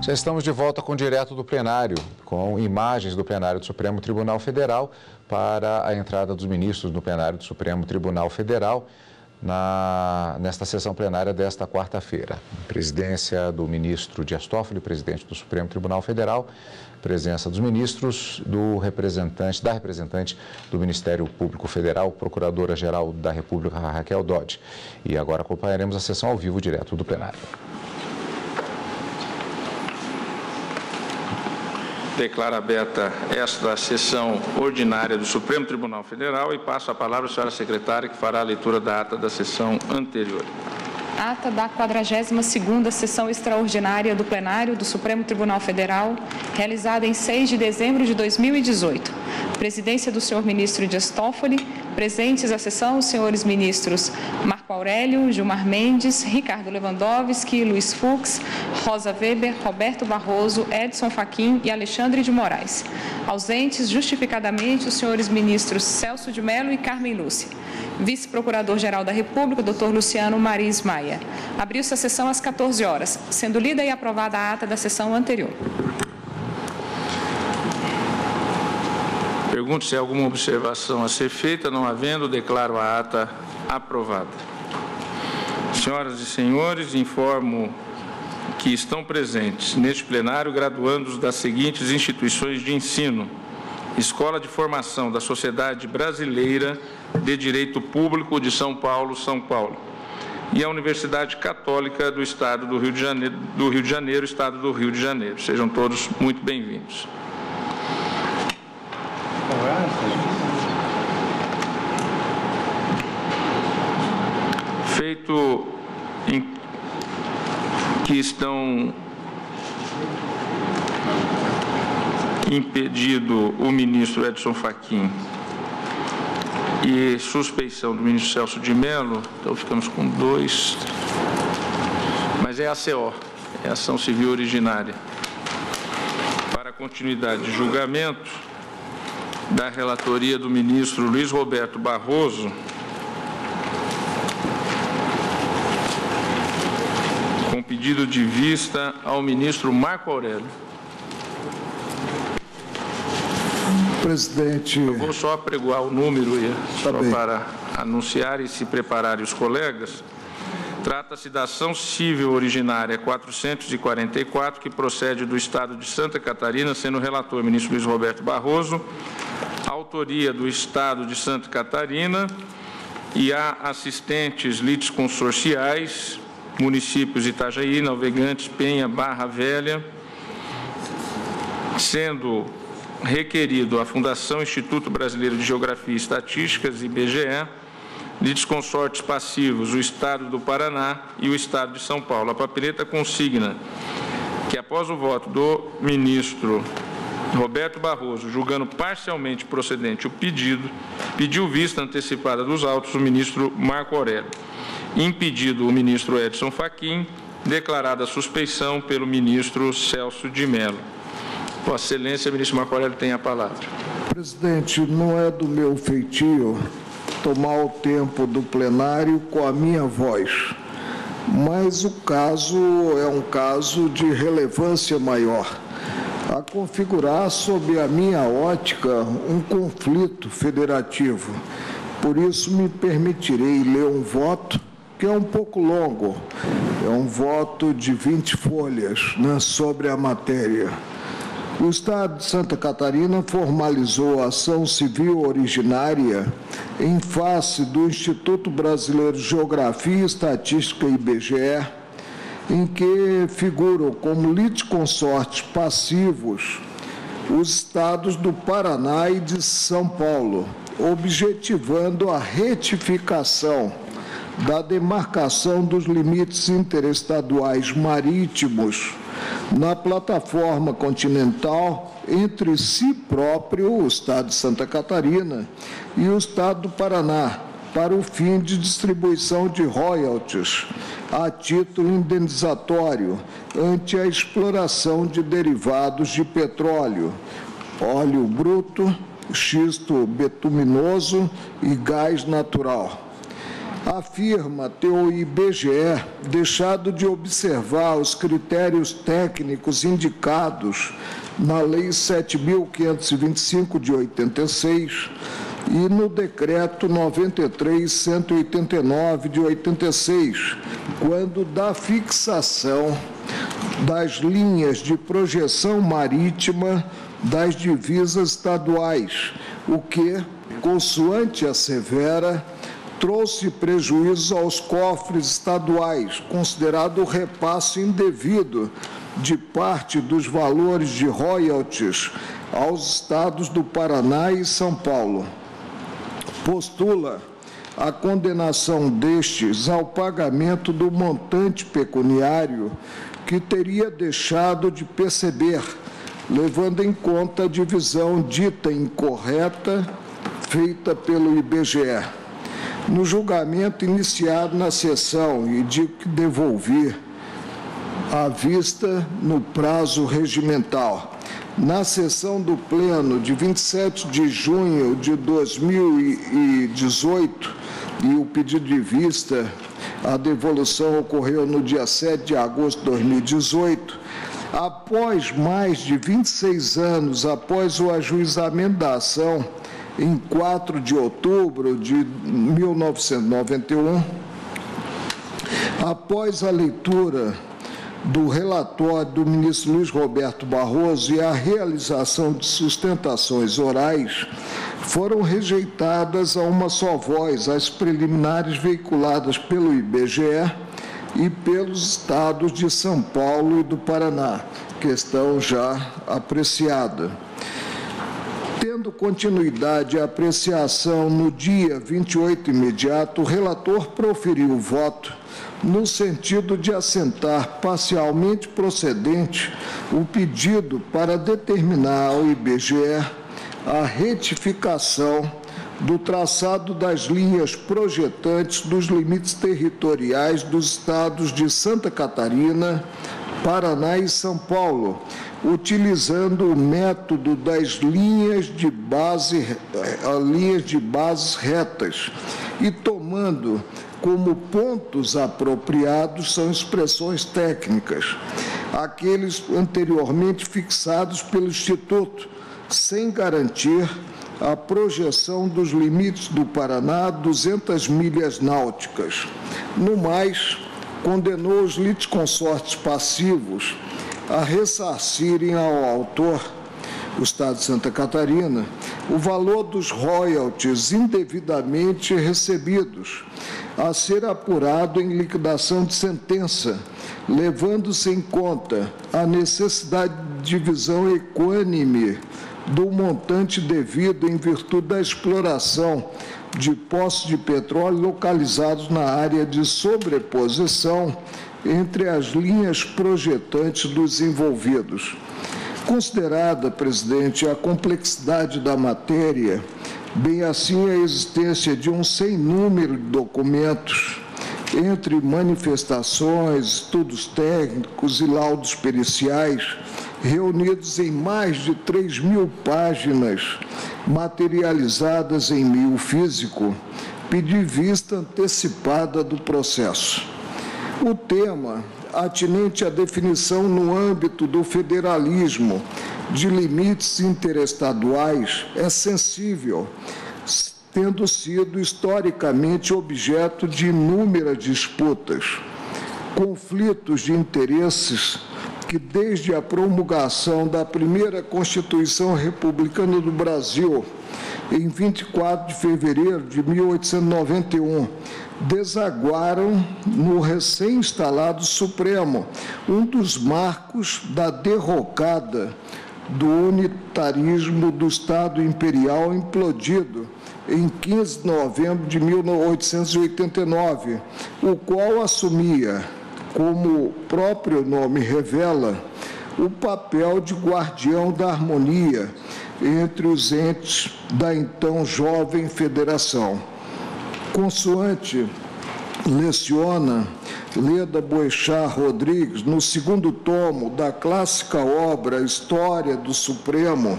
Já estamos de volta com o Direto do Plenário, com imagens do plenário do Supremo Tribunal Federal para a entrada dos ministros no plenário do Supremo Tribunal Federal nesta sessão plenária desta quarta-feira. Presidência do ministro Dias Toffoli, presidente do Supremo Tribunal Federal, presença dos ministros, da representante do Ministério Público Federal, Procuradora-Geral da República, Raquel Dodge. E agora acompanharemos a sessão ao vivo direto do plenário. Declaro aberta esta sessão ordinária do Supremo Tribunal Federal e passo a palavra à senhora secretária, que fará a leitura da ata da sessão anterior. Ata da 42ª sessão extraordinária do plenário do Supremo Tribunal Federal, realizada em 6 de dezembro de 2018. Presidência do senhor ministro Dias Toffoli, presentes à sessão os senhores ministros Marco Aurélio, Gilmar Mendes, Ricardo Lewandowski, Luiz Fux, Rosa Weber, Roberto Barroso, Edson Fachin e Alexandre de Moraes. Ausentes, justificadamente, os senhores ministros Celso de Mello e Carmen Lúcia. Vice-Procurador-Geral da República, Dr. Luciano Maris Maia. Abriu-se a sessão às 14 horas, sendo lida e aprovada a ata da sessão anterior. Pergunto se há alguma observação a ser feita. Não havendo, declaro a ata aprovada. Senhoras e senhores, informo que estão presentes neste plenário graduandos das seguintes instituições de ensino: Escola de Formação da Sociedade Brasileira de Direito Público de São Paulo, São Paulo, e a Universidade Católica do Estado do Rio de Janeiro, Estado do Rio de Janeiro. Sejam todos muito bem-vindos. Feito que estão impedido o ministro Edson Fachin e suspeição do ministro Celso de Mello, então ficamos com 2, mas é a ACO, é a Ação Civil Originária. Para a continuidade de julgamento da relatoria do ministro Luiz Roberto Barroso, com pedido de vista ao ministro Marco Aurélio. Presidente... Eu vou só apregoar o número para anunciar e se prepararem os colegas. Trata-se da ação civil originária 444, que procede do Estado de Santa Catarina, sendo o relator o ministro Luiz Roberto Barroso, autoria do Estado de Santa Catarina, e há assistentes litisconsorciais, municípios Itajaí, Navegantes, Penha, Barra Velha, sendo requerido a Fundação Instituto Brasileiro de Geografia e Estatísticas, IBGE, litisconsortes passivos, o Estado do Paraná e o Estado de São Paulo. A papeleta consigna que, após o voto do ministro Roberto Barroso, julgando parcialmente procedente o pedido, pediu vista antecipada dos autos o ministro Marco Aurélio. Impedido o ministro Edson Fachin, declarada a suspeição pelo ministro Celso de Mello. Vossa Excelência, ministro Marco Aurélio, tem a palavra. Presidente, não é do meu feitio tomar o tempo do plenário com a minha voz, mas o caso é um caso de relevância maior, a configurar sob a minha ótica um conflito federativo. Por isso me permitirei ler um voto que é um pouco longo, é um voto de 20 folhas, sobre a matéria. O Estado de Santa Catarina formalizou a ação civil originária em face do Instituto Brasileiro de Geografia e Estatística, IBGE, em que figuram como litisconsortes passivos os estados do Paraná e de São Paulo, objetivando a retificação da demarcação dos limites interestaduais marítimos na plataforma continental entre si próprio, o Estado de Santa Catarina, e o Estado do Paraná, para o fim de distribuição de royalties a título indenizatório ante a exploração de derivados de petróleo, óleo bruto, xisto betuminoso e gás natural. Afirma ter o IBGE deixado de observar os critérios técnicos indicados na Lei 7.525 de 86 e no Decreto 93.189 de 86, quando da fixação das linhas de projeção marítima das divisas estaduais, o que, consoante assevera, trouxe prejuízos aos cofres estaduais, considerado o repasse indevido de parte dos valores de royalties aos estados do Paraná e São Paulo. Postula a condenação destes ao pagamento do montante pecuniário que teria deixado de perceber, levando em conta a divisão dita incorreta feita pelo IBGE. No julgamento iniciado na sessão e de que devolvi à vista no prazo regimental. Na sessão do Pleno de 27 de junho de 2018, e o pedido de vista, a devolução ocorreu no dia 7 de agosto de 2018, após mais de 26 anos após o ajuizamento da ação, em 4 de outubro de 1991, após a leitura do relatório do ministro Luiz Roberto Barroso e a realização de sustentações orais, foram rejeitadas a uma só voz as preliminares veiculadas pelo IBGE e pelos estados de São Paulo e do Paraná, questão já apreciada. Tendo continuidade a apreciação no dia 28 imediato, o relator proferiu o voto no sentido de assentar parcialmente procedente o pedido para determinar ao IBGE a retificação do traçado das linhas projetantes dos limites territoriais dos estados de Santa Catarina, Paraná e São Paulo, utilizando o método das linhas de bases retas e tomando como pontos apropriados são expressões técnicas, aqueles anteriormente fixados pelo Instituto, sem garantir a projeção dos limites do Paraná a 200 milhas náuticas. No mais, condenou os litisconsortes passivos a ressarcirem ao autor, o Estado de Santa Catarina, o valor dos royalties indevidamente recebidos, a ser apurado em liquidação de sentença, levando-se em conta a necessidade de divisão equânime do montante devido em virtude da exploração de poços de petróleo localizados na área de sobreposição entre as linhas projetantes dos envolvidos. Considerada, presidente, a complexidade da matéria, bem assim a existência de um sem número de documentos, entre manifestações, estudos técnicos e laudos periciais, reunidos em mais de 3.000 páginas, materializadas em meio físico, pedi vista antecipada do processo. O tema, atinente à definição no âmbito do federalismo de limites interestaduais, é sensível, tendo sido historicamente objeto de inúmeras disputas, conflitos de interesses que, desde a promulgação da primeira Constituição Republicana do Brasil, em 24 de fevereiro de 1891, desaguaram no recém-instalado Supremo, um dos marcos da derrocada do unitarismo do Estado Imperial implodido em 15 de novembro de 1889, o qual assumia, como o próprio nome revela, o papel de guardião da harmonia entre os entes da então jovem federação. Consoante leciona Leda Boechat Rodrigues, no segundo tomo da clássica obra História do Supremo,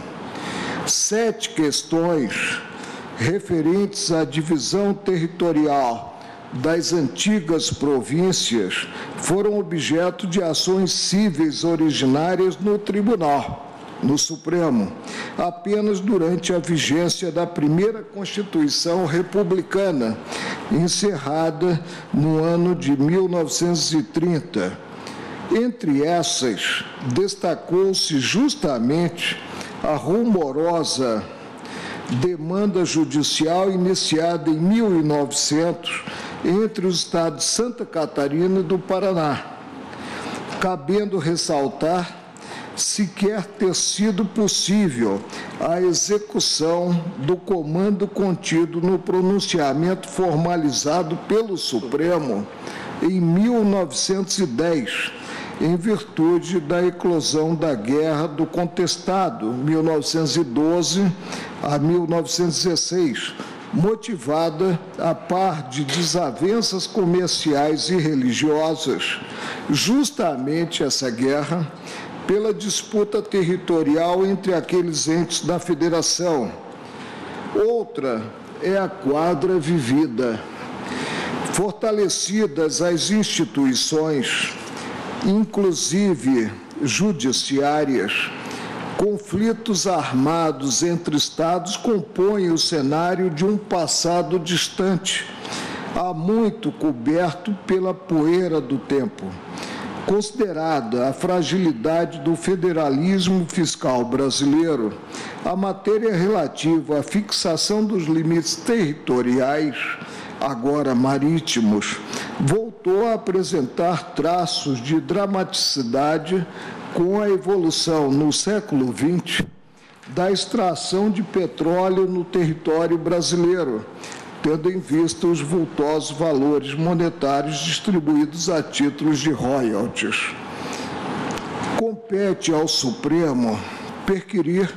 7 questões referentes à divisão territorial das antigas províncias foram objeto de ações cíveis originárias no Tribunal, no Supremo, apenas durante a vigência da primeira Constituição Republicana, encerrada no ano de 1930. Entre essas, destacou-se justamente a rumorosa demanda judicial iniciada em 1900 entre os estados de Santa Catarina e do Paraná, cabendo ressaltar sequer ter sido possível a execução do comando contido no pronunciamento formalizado pelo Supremo em 1910, em virtude da eclosão da Guerra do Contestado, 1912 a 1916, motivada, a par de desavenças comerciais e religiosas, justamente essa guerra, pela disputa territorial entre aqueles entes da Federação. Outra é a quadra vivida. Fortalecidas as instituições, inclusive judiciárias, conflitos armados entre estados compõem o cenário de um passado distante, há muito coberto pela poeira do tempo. Considerada a fragilidade do federalismo fiscal brasileiro, a matéria relativa à fixação dos limites territoriais, agora marítimos, voltou a apresentar traços de dramaticidade com a evolução no século XX da extração de petróleo no território brasileiro, tendo em vista os vultosos valores monetários distribuídos a títulos de royalties. Compete ao Supremo perquirir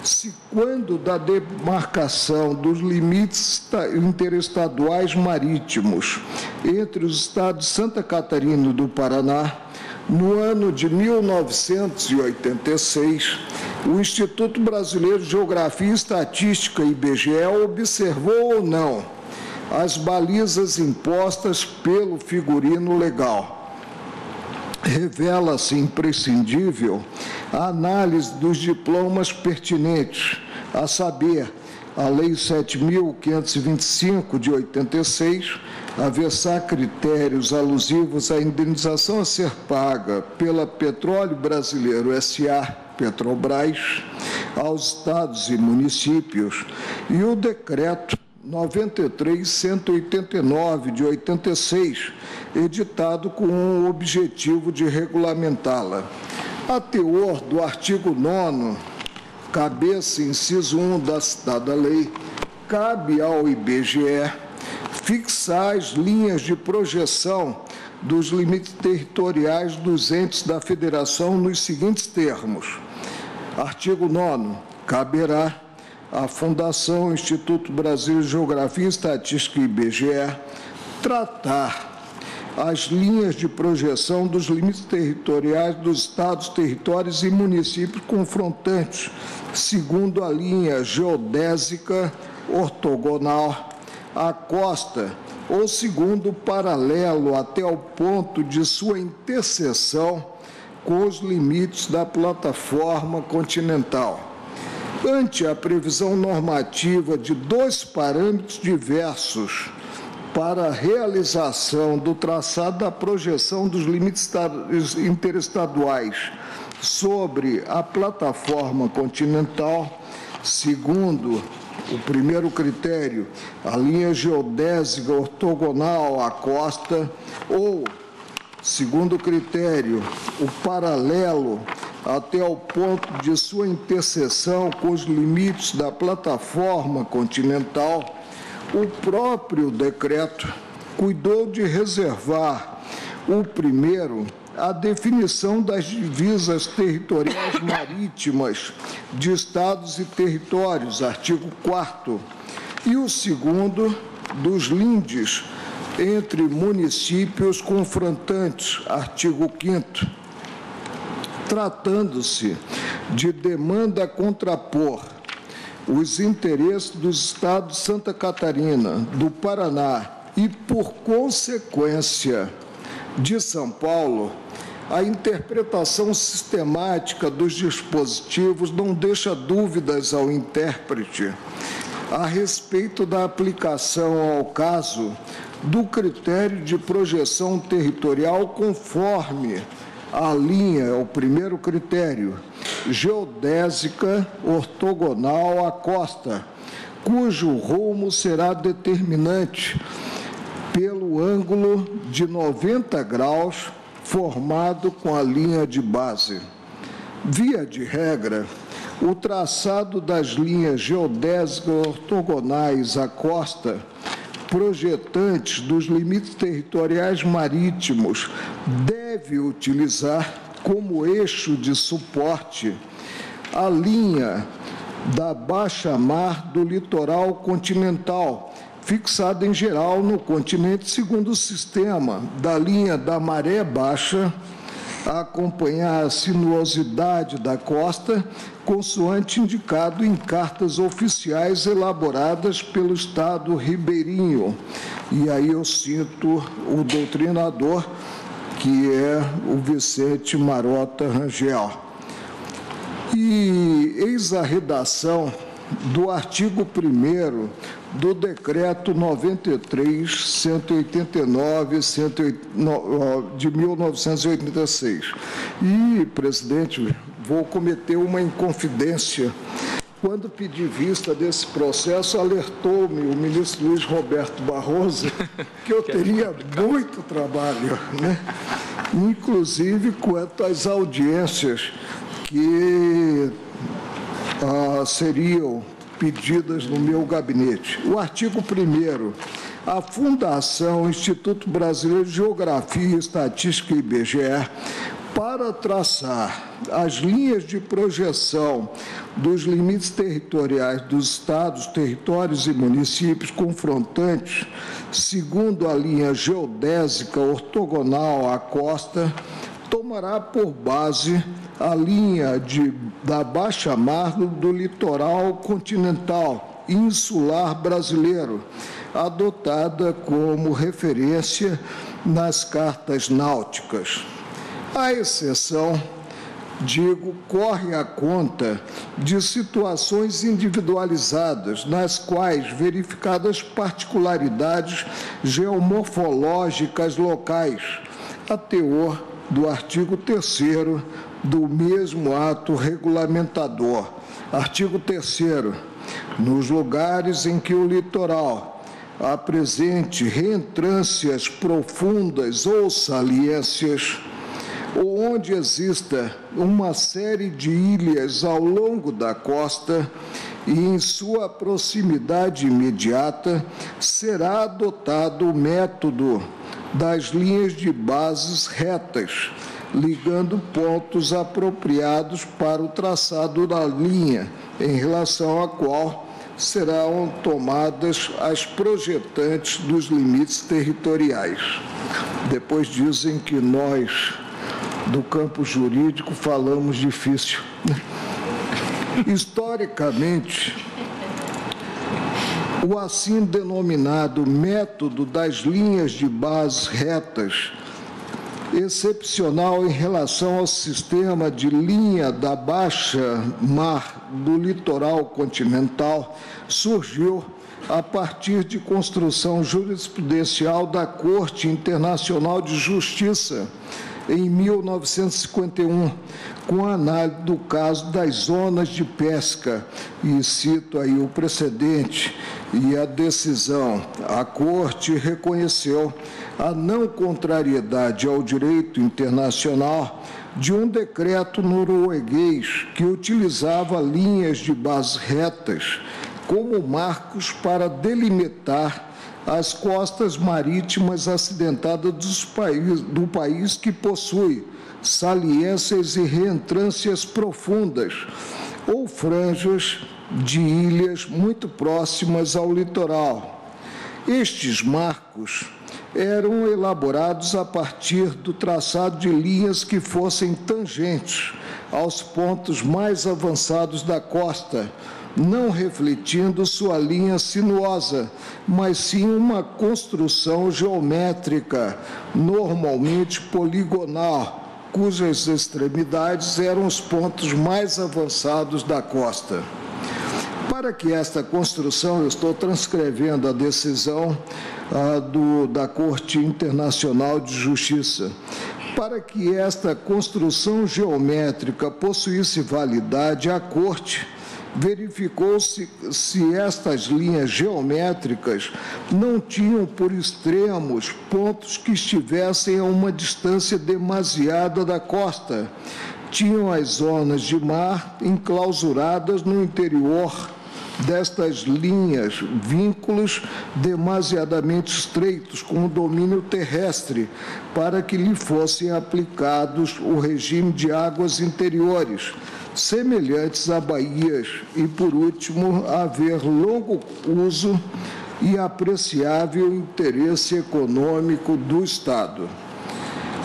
se, quando da demarcação dos limites interestaduais marítimos entre os estados de Santa Catarina e do Paraná, no ano de 1986, o Instituto Brasileiro de Geografia e Estatística, IBGE, observou ou não as balizas impostas pelo figurino legal. Revela-se imprescindível a análise dos diplomas pertinentes, a saber, a Lei 7.525, de 86, a versar critérios alusivos à indenização a ser paga pela Petróleo Brasileiro S.A., Petrobras, aos estados e municípios, e o Decreto 93.189, de 86, editado com o objetivo de regulamentá-la. A teor do artigo 9º, cabeça inciso 1 da citada lei, cabe ao IBGE fixar as linhas de projeção dos limites territoriais dos entes da Federação nos seguintes termos. Artigo 9º, caberá à Fundação Instituto Brasileiro de Geografia e Estatística, IBGE, tratar as linhas de projeção dos limites territoriais dos estados, territórios e municípios confrontantes, segundo a linha geodésica ortogonal à costa ou segundo o paralelo até o ponto de sua interseção com os limites da plataforma continental. Ante a previsão normativa de dois parâmetros diversos para a realização do traçado da projeção dos limites interestaduais sobre a plataforma continental, segundo o primeiro critério, a linha geodésica ortogonal à costa, ou, segundo critério, o paralelo até o ponto de sua interseção com os limites da plataforma continental, o próprio decreto cuidou de reservar o primeiro a definição das divisas territoriais marítimas de estados e territórios, artigo 4º, e o segundo dos lindes entre municípios confrontantes, artigo 5º. Tratando-se de demanda a contrapor os interesses dos estados de Santa Catarina, do Paraná e, por consequência, de São Paulo, a interpretação sistemática dos dispositivos não deixa dúvidas ao intérprete a respeito da aplicação ao caso do critério de projeção territorial conforme a linha, o primeiro critério, geodésica ortogonal à costa, cujo rumo será determinante pelo ângulo de 90 graus formado com a linha de base. Via de regra, o traçado das linhas geodésicas ortogonais à costa, projetantes dos limites territoriais marítimos, deve utilizar como eixo de suporte a linha da baixa-mar do litoral continental, fixada em geral no continente segundo o sistema da linha da maré baixa, a acompanhar a sinuosidade da costa, consoante indicado em cartas oficiais elaboradas pelo Estado ribeirinho. E aí eu cito o doutrinador, que é o Vicente Marota Rangel. E eis a redação do artigo 1º do Decreto 93.189 de 1986. E, presidente, vou cometer uma inconfidência. Quando pedi vista desse processo, alertou-me o ministro Luiz Roberto Barroso que eu teria muito trabalho, né? Inclusive quanto às audiências que seriam pedidas no meu gabinete. O artigo 1º, a Fundação Instituto Brasileiro de Geografia e Estatística, IBGE, para traçar as linhas de projeção dos limites territoriais dos estados, territórios e municípios confrontantes, segundo a linha geodésica ortogonal à costa, tomará por base a linha da baixa-mar do litoral continental insular brasileiro, adotada como referência nas cartas náuticas. A exceção, corre a conta de situações individualizadas, nas quais verificadas particularidades geomorfológicas locais, a teor do artigo 3º do mesmo ato regulamentador. Artigo 3º. Nos lugares em que o litoral apresente reentrâncias profundas ou saliências, ou onde exista uma série de ilhas ao longo da costa e em sua proximidade imediata, será adotado o método das linhas de bases retas, ligando pontos apropriados para o traçado da linha, em relação à qual serão tomadas as projetantes dos limites territoriais. Depois dizem que nós, do campo jurídico, falamos difícil. Historicamente, o assim denominado método das linhas de bases retas, excepcional em relação ao sistema de linha da baixa-mar do litoral continental, surgiu a partir de construção jurisprudencial da Corte Internacional de Justiça, em 1951, com a análise do caso das zonas de pesca, e cito aí o precedente e a decisão. A Corte reconheceu a não contrariedade ao direito internacional de um decreto norueguês que utilizava linhas de bases retas como marcos para delimitar as costas marítimas acidentadas do país que possui saliências e reentrâncias profundas ou franjas de ilhas muito próximas ao litoral. Estes marcos eram elaborados a partir do traçado de linhas que fossem tangentes aos pontos mais avançados da costa, não refletindo sua linha sinuosa, mas sim uma construção geométrica, normalmente poligonal, cujas extremidades eram os pontos mais avançados da costa. Para que esta construção, eu estou transcrevendo a decisão da Corte Internacional de Justiça, para que esta construção geométrica possuísse validade, a Corte verificou-se se estas linhas geométricas não tinham por extremos pontos que estivessem a uma distância demasiada da costa. Tinham as zonas de mar enclausuradas no interior destas linhas, vínculos demasiadamente estreitos com o domínio terrestre, para que lhe fossem aplicados o regime de águas interiores, semelhantes a baías, e, por último, haver longo uso e apreciável interesse econômico do Estado.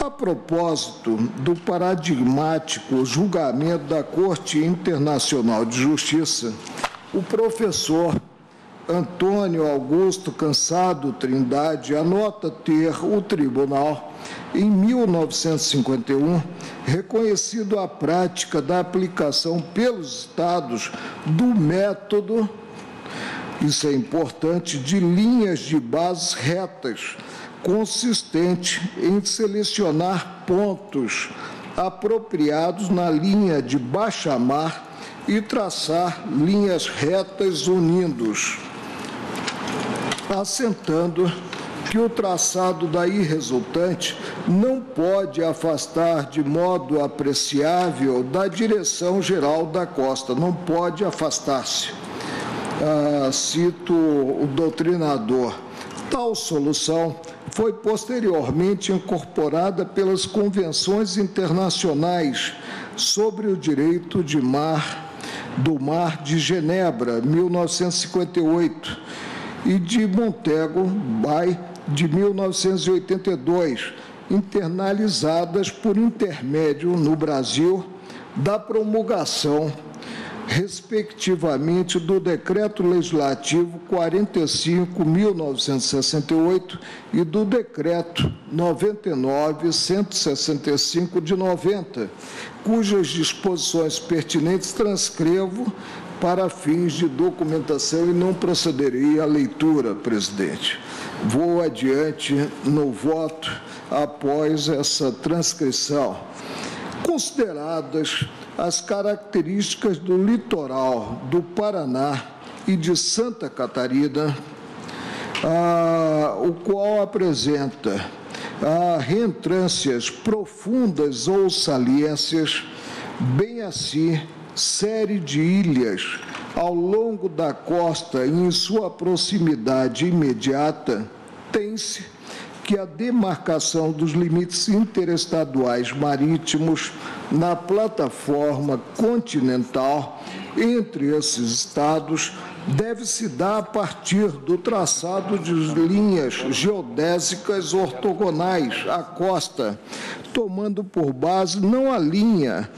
A propósito do paradigmático julgamento da Corte Internacional de Justiça, o professor Antônio Augusto Cansado Trindade anota ter o tribunal, em 1951, reconhecido a prática da aplicação pelos estados do método, isso é importante, de linhas de bases retas, consistente em selecionar pontos apropriados na linha de baixa-mar e traçar linhas retas unindo-os, assentando que o traçado daí resultante não pode afastar de modo apreciável da direção geral da costa, não pode afastar-se. Cito o doutrinador. Tal solução foi posteriormente incorporada pelas convenções internacionais sobre o direito do mar de Genebra, 1958, e de Montego Bay, de 1982, internalizadas por intermédio no Brasil da promulgação, respectivamente, do Decreto Legislativo 45.1968 e do Decreto 99.165 de 90, cujas disposições pertinentes transcrevo para fins de documentação e não procederei à leitura, presidente. Vou adiante no voto após essa transcrição. Consideradas as características do litoral do Paraná e de Santa Catarina, o qual apresenta reentrâncias profundas ou saliências, bem assim série de ilhas ao longo da costa e em sua proximidade imediata, tem-se que a demarcação dos limites interestaduais marítimos na plataforma continental entre esses estados deve se dar a partir do traçado de linhas geodésicas ortogonais à costa, tomando por base não a linha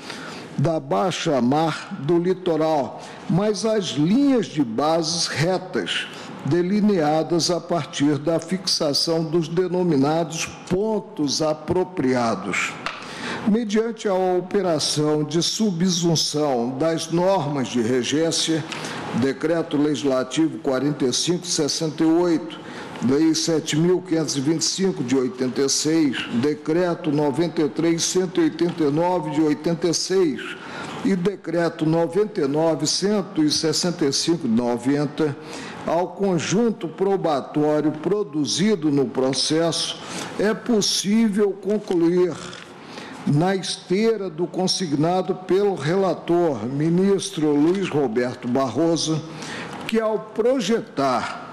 da baixa-mar do litoral, mas as linhas de bases retas, delineadas a partir da fixação dos denominados pontos apropriados. Mediante a operação de subsunção das normas de regência, Decreto Legislativo 4568, Lei 7.525 de 86, Decreto 93.189 de 86 e Decreto 99.165 de 90, ao conjunto probatório produzido no processo, é possível concluir, na esteira do consignado pelo relator, ministro Luiz Roberto Barroso, que ao projetar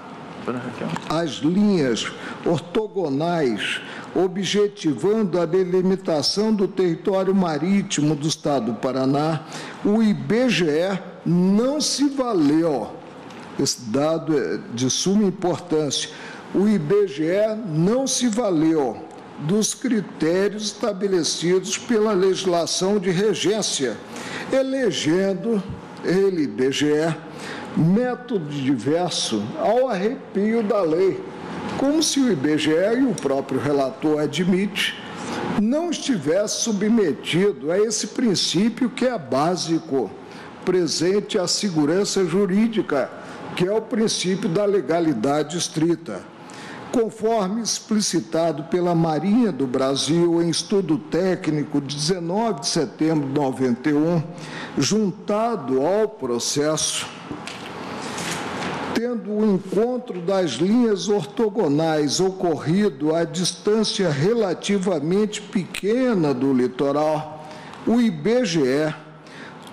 as linhas ortogonais, objetivando a delimitação do território marítimo do Estado do Paraná, o IBGE não se valeu, esse dado é de suma importância, o IBGE não se valeu dos critérios estabelecidos pela legislação de regência, elegendo ele, IBGE, método diverso ao arrepio da lei, como se o IBGE, e o próprio relator admite, não estivesse submetido a esse princípio que é básico, presente à segurança jurídica, que é o princípio da legalidade estrita. Conforme explicitado pela Marinha do Brasil em estudo técnico de 19 de setembro de 91, juntado ao processo, tendo o encontro das linhas ortogonais ocorrido a distância relativamente pequena do litoral, o IBGE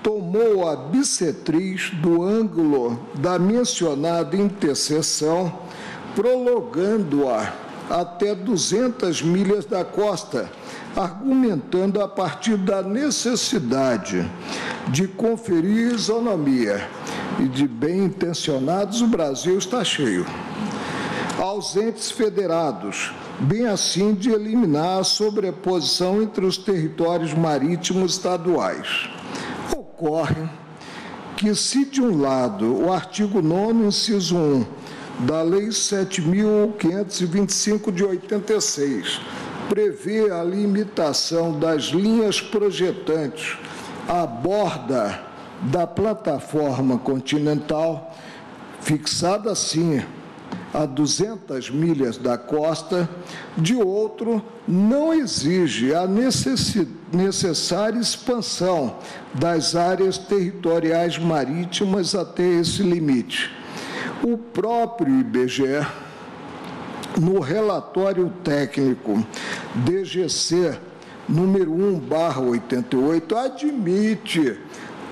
tomou a bissetriz do ângulo da mencionada interseção, prolongando-a até 200 milhas da costa, argumentando a partir da necessidade de conferir isonomia e de bem-intencionados, o Brasil está cheio, aos entes federados, bem assim de eliminar a sobreposição entre os territórios marítimos estaduais. Ocorre que, se de um lado o artigo 9º, inciso 1, da Lei 7.525 de 86, prevê a limitação das linhas projetantes à borda da plataforma continental, fixada assim a 200 milhas da costa, de outro, não exige a necessária expansão das áreas territoriais marítimas até esse limite. O próprio IBGE, no relatório técnico DGC número 1/88, admite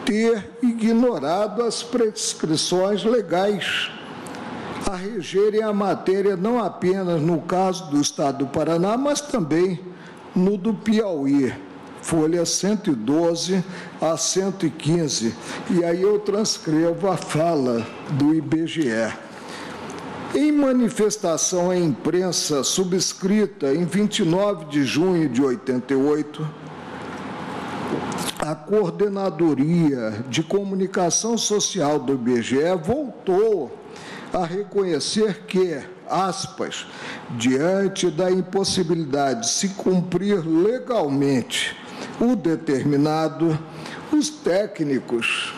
ter ignorado as prescrições legais a regerem a matéria não apenas no caso do Estado do Paraná, mas também no do Piauí, folha 112 a 115. E aí eu transcrevo a fala do IBGE. Em manifestação à imprensa subscrita em 29 de junho de 88, a Coordenadoria de Comunicação Social do IBGE voltou a reconhecer que, aspas, diante da impossibilidade de se cumprir legalmente o determinado, os técnicos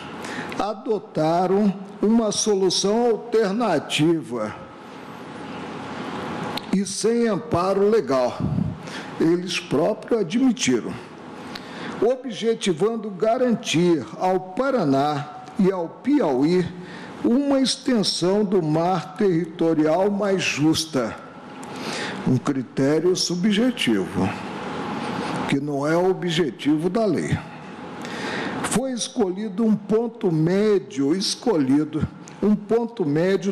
adotaram uma solução alternativa e sem amparo legal. Eles próprios admitiram, objetivando garantir ao Paraná e ao Piauí uma extensão do mar territorial mais justa, um critério subjetivo, que não é o objetivo da lei. Foi escolhido um ponto médio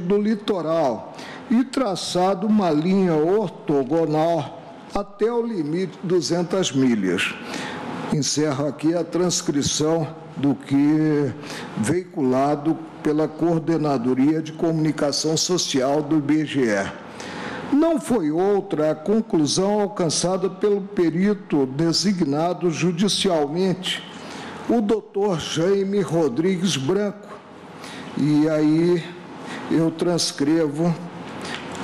do litoral e traçado uma linha ortogonal até o limite de 200 milhas. Encerro aqui a transcrição do que veiculado pela Coordenadoria de Comunicação Social do IBGE. Não foi outra a conclusão alcançada pelo perito designado judicialmente, o doutor Jaime Rodrigues Branco. E aí eu transcrevo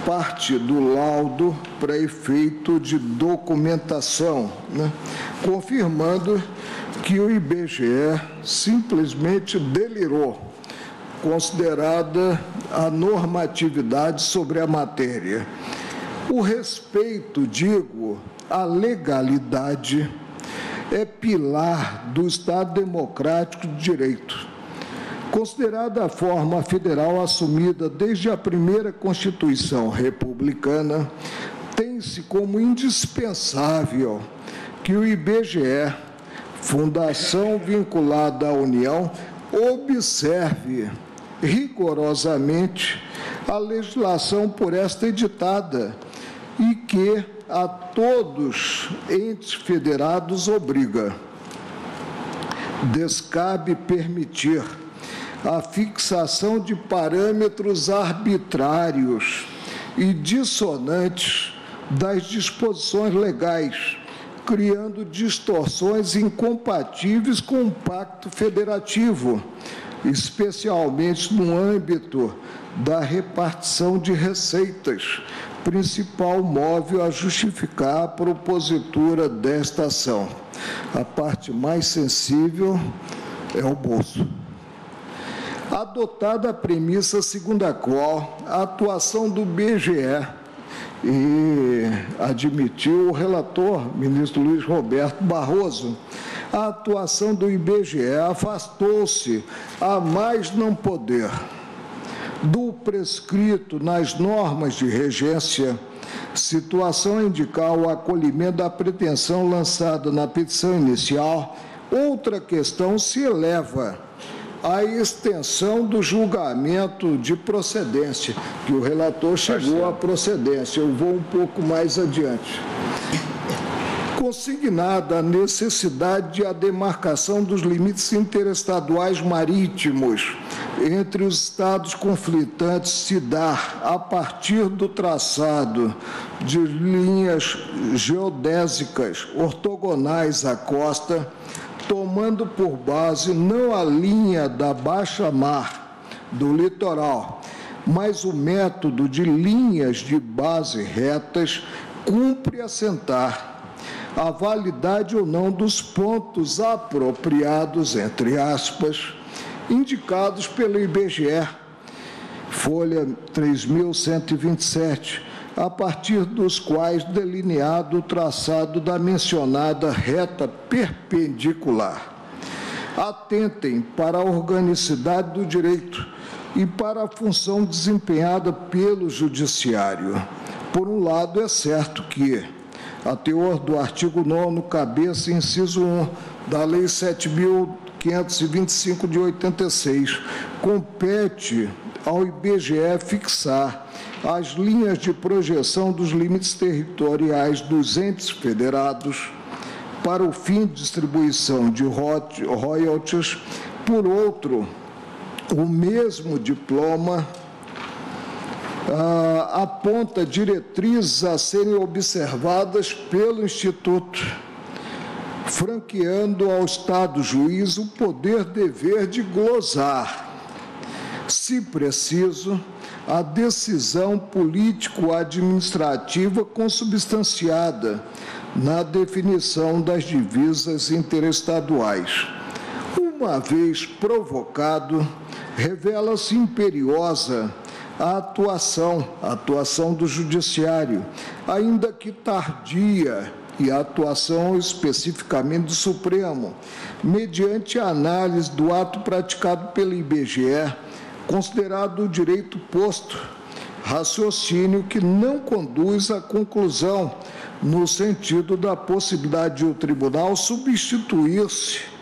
parte do laudo para efeito de documentação, confirmando que o IBGE simplesmente delirou, considerada a normatividade sobre a matéria. O respeito, digo, à legalidade é pilar do Estado Democrático de Direito. Considerada a forma federal assumida desde a primeira Constituição republicana, tem-se como indispensável que o IBGE, fundação vinculada à União, observe rigorosamente a legislação por esta editada e que a todos entes federados obriga. Descabe permitir a fixação de parâmetros arbitrários e dissonantes das disposições legais, criando distorções incompatíveis com o Pacto Federativo especialmente no âmbito da repartição de receitas, principal móvel a justificar a propositura desta ação. A parte mais sensível é o bolso. Adotada a premissa segundo a qual a atuação do IBGE, e admitiu o relator, ministro Luiz Roberto Barroso, a atuação do IBGE afastou-se a mais não poder do prescrito nas normas de regência, situação a indicar o acolhimento da pretensão lançada na petição inicial. Outra questão se eleva à extensão do julgamento de procedência, que o relator chegou à procedência. Eu vou um pouco mais adiante. Consignada a necessidade de a demarcação dos limites interestaduais marítimos entre os estados conflitantes se dar a partir do traçado de linhas geodésicas ortogonais à costa, tomando por base não a linha da baixa-mar do litoral, mas o método de linhas de base retas, cumpre assentar a validade ou não dos pontos apropriados, entre aspas, indicados pelo IBGE, folha 3.127, a partir dos quais delineado o traçado da mencionada reta perpendicular. Atentem para a organicidade do direito e para a função desempenhada pelo Judiciário. Por um lado, é certo que, a teor do artigo 9º, cabeça, inciso 1, da Lei 7.525 de 86, compete ao IBGE fixar as linhas de projeção dos limites territoriais dos entes federados para o fim de distribuição de royalties. Por outro, o mesmo diploma aponta diretrizes a serem observadas pelo Instituto, franqueando ao Estado juiz o poder-dever de glosar, se preciso, a decisão político-administrativa consubstanciada na definição das divisas interestaduais. Uma vez provocado, revela-se imperiosa a atuação do Judiciário, ainda que tardia, e a atuação especificamente do Supremo, mediante a análise do ato praticado pelo IBGE, considerado o direito posto, raciocínio que não conduz à conclusão, no sentido da possibilidade de o tribunal substituir-se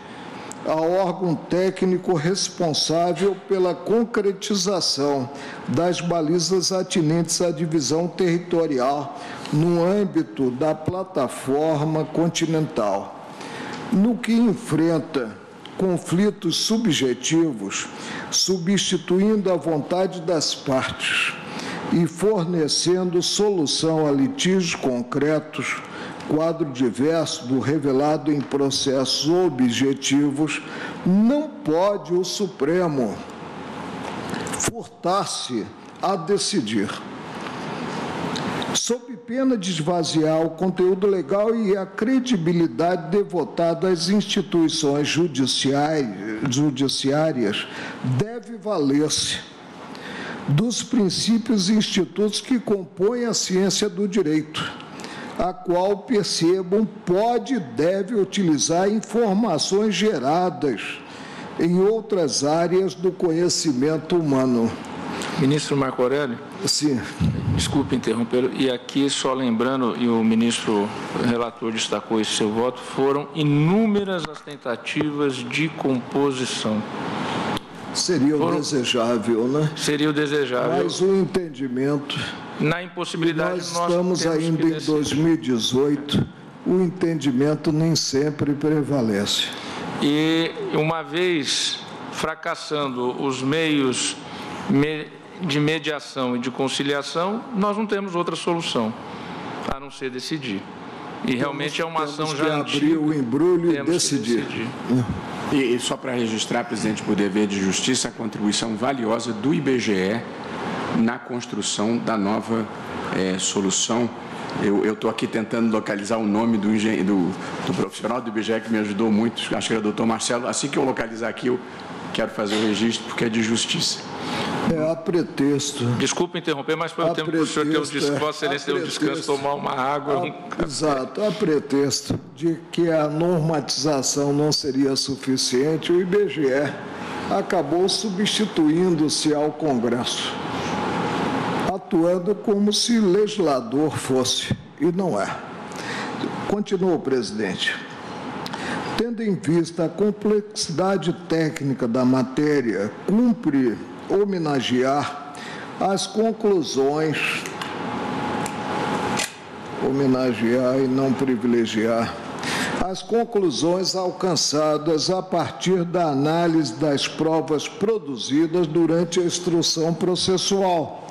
ao órgão técnico responsável pela concretização das balizas atinentes à divisão territorial no âmbito da plataforma continental. No que enfrenta conflitos subjetivos, substituindo a vontade das partes e fornecendo solução a litígios concretos, quadro diverso do revelado em processos objetivos, não pode o Supremo furtar-se a decidir, sob pena de esvaziar o conteúdo legal e a credibilidade devotada às instituições judiciárias, deve valer-se dos princípios e institutos que compõem a ciência do direito, a qual, percebam, pode e deve utilizar informações geradas em outras áreas do conhecimento humano. Ministro Marco Aurélio? Sim. Desculpe interrompê-lo. E aqui, só lembrando, e o ministro relator destacou esse seu voto, foram inúmeras as tentativas de composição. Seria o desejável, né? Seria o desejável. Mas o entendimento... Na impossibilidade, nós estamos ainda em 2018, o entendimento nem sempre prevalece. E, uma vez fracassando os meios de mediação e de conciliação, nós não temos outra solução, a não ser decidir. E realmente é uma ação já antiga. Abrir o embrulho e decidir. E só para registrar, presidente, por dever de justiça, a contribuição valiosa do IBGE na construção da nova solução. Eu estou aqui tentando localizar o nome do profissional do IBGE que me ajudou muito, acho que era o doutor Marcelo. Assim que eu localizar aqui, eu quero fazer o registro, porque é de justiça. A pretexto. Desculpe interromper, mas foi o tempo que o senhor Vossa Excelência deu descanso, tomar uma água. Exato, a pretexto de que a normatização não seria suficiente, o IBGE acabou substituindo-se ao Congresso, atuando como se legislador fosse, e não é. Continua, presidente. Tendo em vista a complexidade técnica da matéria, cumpre homenagear as conclusões, homenagear e não privilegiar, as conclusões alcançadas a partir da análise das provas produzidas durante a instrução processual,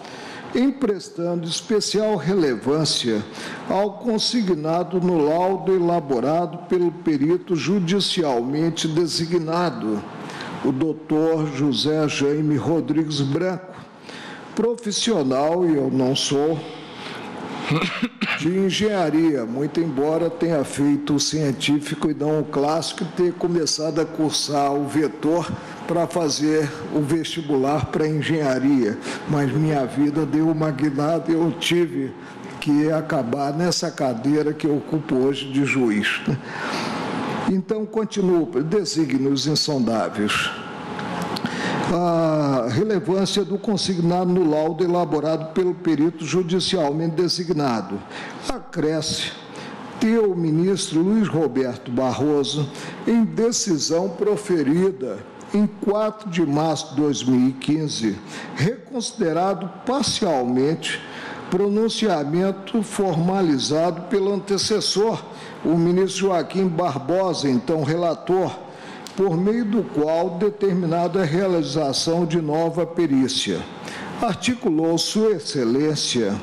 emprestando especial relevância ao consignado no laudo elaborado pelo perito judicialmente designado, o doutor José Jaime Rodrigues Branco, profissional, e eu não sou, de engenharia, muito embora tenha feito o científico e não o clássico, e ter começado a cursar o vetor para fazer o vestibular para engenharia, mas minha vida deu uma guinada e eu tive que acabar nessa cadeira que eu ocupo hoje de juiz. Então, continuo, desígnios insondáveis. A relevância do consignado no laudo elaborado pelo perito judicialmente designado. Acresce o ministro Luiz Roberto Barroso, em decisão proferida em 4 de março de 2015, reconsiderado parcialmente pronunciamento formalizado pelo antecessor, o ministro Joaquim Barbosa, então relator, por meio do qual determinada a realização de nova perícia. Articulou Sua Excelência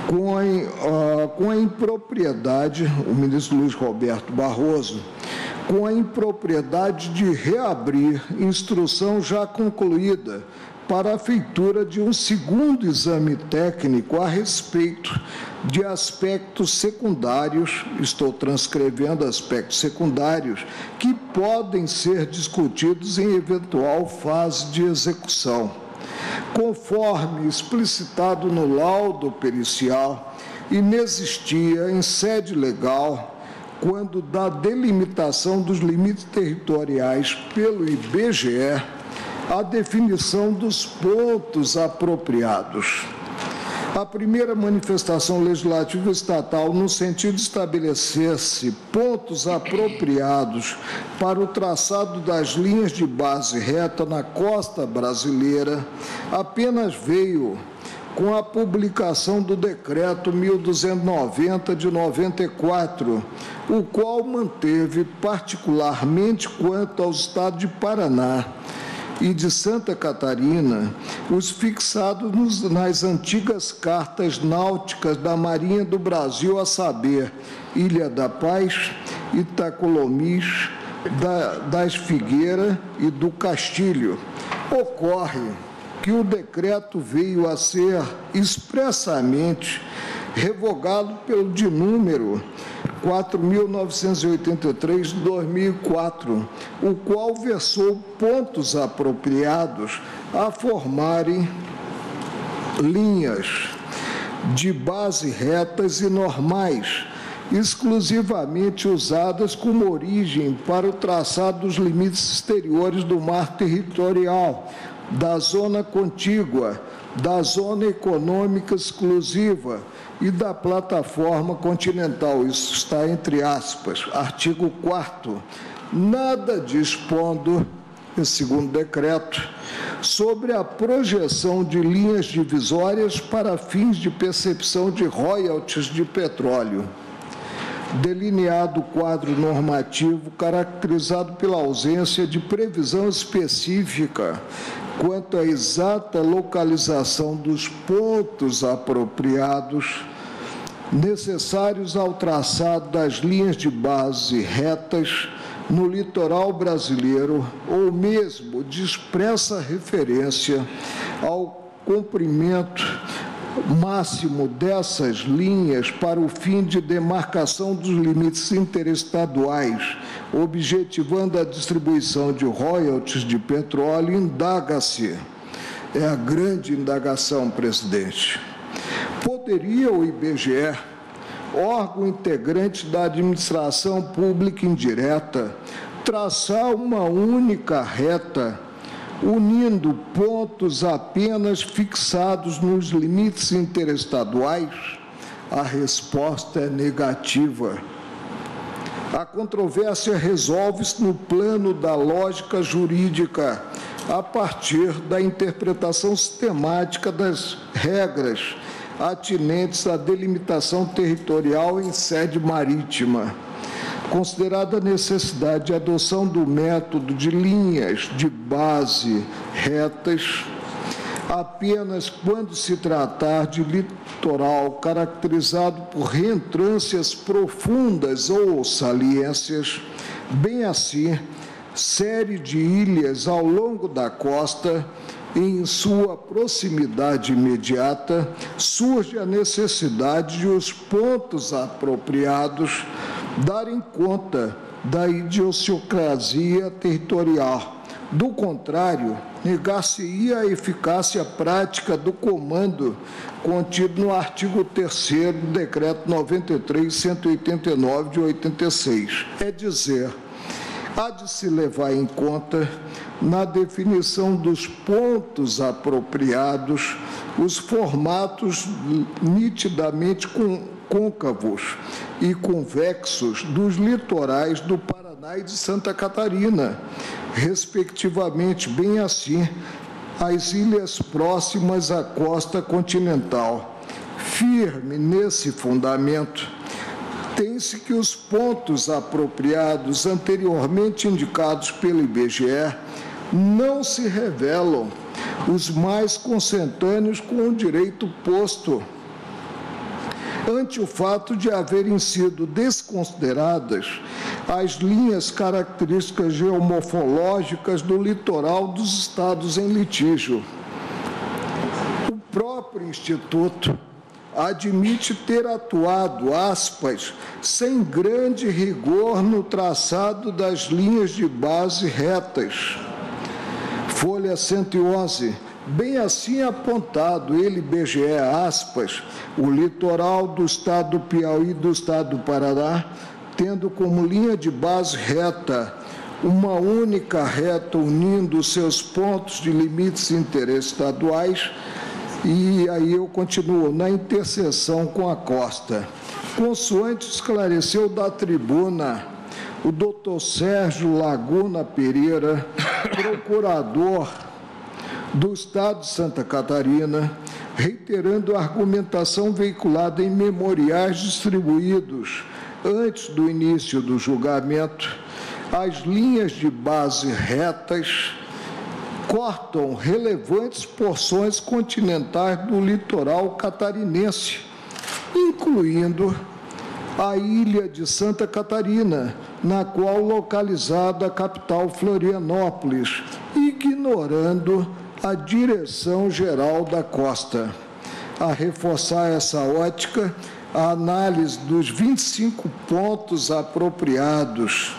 com a impropriedade, o ministro Luiz Roberto Barroso, com a impropriedade de reabrir instrução já concluída para a feitura de um segundo exame técnico a respeito de aspectos secundários, estou transcrevendo aspectos secundários, que podem ser discutidos em eventual fase de execução. Conforme explicitado no laudo pericial, inexistia em sede legal, quando da delimitação dos limites territoriais pelo IBGE, a definição dos pontos apropriados. A primeira manifestação legislativa estatal, no sentido de estabelecer-se pontos apropriados para o traçado das linhas de base reta na costa brasileira, apenas veio com a publicação do Decreto 1290 de 94, o qual manteve, particularmente quanto ao Estado de Paraná e de Santa Catarina, os fixados nas antigas cartas náuticas da Marinha do Brasil, a saber, Ilha da Paz, Itacolomis, das Figueiras e do Castilho. Ocorre que o decreto veio a ser expressamente revogado pelo de número 4.983 de 2004, o qual versou pontos apropriados a formarem linhas de base retas e normais, exclusivamente usadas como origem para o traçado dos limites exteriores do mar territorial, da zona contígua, da zona econômica exclusiva e da plataforma continental. Isso está entre aspas. Artigo 4º. Nada dispondo, esse segundo decreto, sobre a projeção de linhas divisórias para fins de percepção de royalties de petróleo. Delineado o quadro normativo caracterizado pela ausência de previsão específica quanto à exata localização dos pontos apropriados necessários ao traçado das linhas de base retas no litoral brasileiro, ou mesmo de expressa referência ao comprimento máximo dessas linhas para o fim de demarcação dos limites interestaduais, objetivando a distribuição de royalties de petróleo, indaga-se. É a grande indagação, presidente. Poderia o IBGE, órgão integrante da administração pública indireta, traçar uma única reta, unindo pontos apenas fixados nos limites interestaduais? A resposta é negativa. A controvérsia resolve-se no plano da lógica jurídica, a partir da interpretação sistemática das regras atinentes à delimitação territorial em sede marítima. Considerada a necessidade de adoção do método de linhas de base retas, apenas quando se tratar de litoral caracterizado por reentrâncias profundas ou saliências, bem assim, série de ilhas ao longo da costa, em sua proximidade imediata, surge a necessidade de os pontos apropriados darem conta da idiosincrasia territorial. Do contrário, negar-se-ia a eficácia prática do comando contido no artigo 3º do Decreto 93.189 de 86. É dizer, há de se levar em conta, na definição dos pontos apropriados, os formatos nitidamente côncavos e convexos dos litorais do Paraná e de Santa Catarina, respectivamente, bem assim, as ilhas próximas à costa continental. Firme nesse fundamento, tem-se que os pontos apropriados anteriormente indicados pelo IBGE não se revelam os mais consentâneos com o direito posto, ante o fato de haverem sido desconsideradas as linhas características geomorfológicas do litoral dos estados em litígio. O próprio Instituto admite ter atuado, aspas, sem grande rigor no traçado das linhas de base retas. Folha 111, bem assim apontado, ele, IBGE, aspas, o litoral do estado do Piauí e do estado do Paraná, tendo como linha de base reta uma única reta unindo seus pontos de limites interestaduais, e aí eu continuo, na interseção com a costa. Consoante esclareceu da tribuna o doutor Sérgio Laguna Pereira, procurador do Estado de Santa Catarina, reiterando a argumentação veiculada em memoriais distribuídos antes do início do julgamento, as linhas de base retas cortam relevantes porções continentais do litoral catarinense, incluindo a ilha de Santa Catarina, na qual localizada a capital Florianópolis, ignorando a direção geral da costa. A reforçar essa ótica, a análise dos 25 pontos apropriados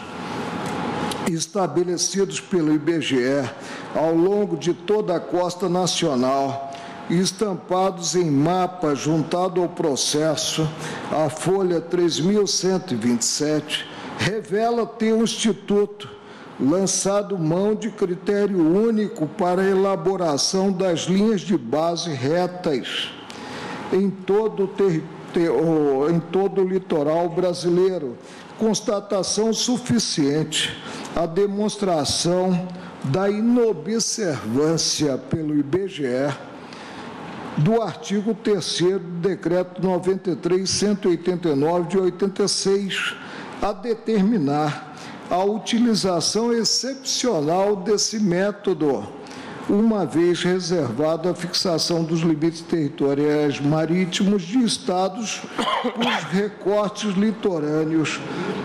estabelecidos pelo IBGE ao longo de toda a costa nacional, estampados em mapa juntado ao processo, a folha 3.127, revela ter o Instituto lançado mão de critério único para a elaboração das linhas de base retas em todo o litoral brasileiro, constatação suficiente à demonstração da inobservância pelo IBGE do artigo 3º do Decreto 93.189 de 86, a determinar a utilização excepcional desse método, uma vez reservada a fixação dos limites territoriais marítimos de estados cujos recortes litorâneos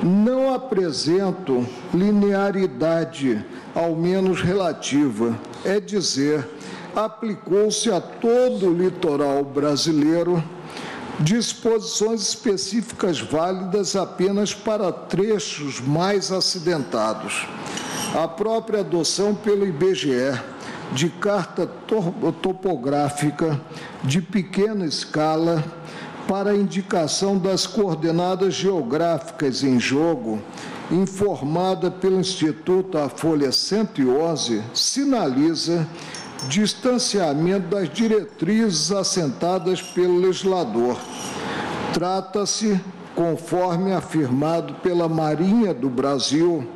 não apresentam linearidade, ao menos relativa, é dizer, aplicou-se a todo o litoral brasileiro disposições específicas válidas apenas para trechos mais acidentados. A própria adoção pelo IBGE de carta topográfica de pequena escala para a indicação das coordenadas geográficas em jogo, informada pelo Instituto, a folha 111, sinaliza distanciamento das diretrizes assentadas pelo legislador. Trata-se, conforme afirmado pela Marinha do Brasil,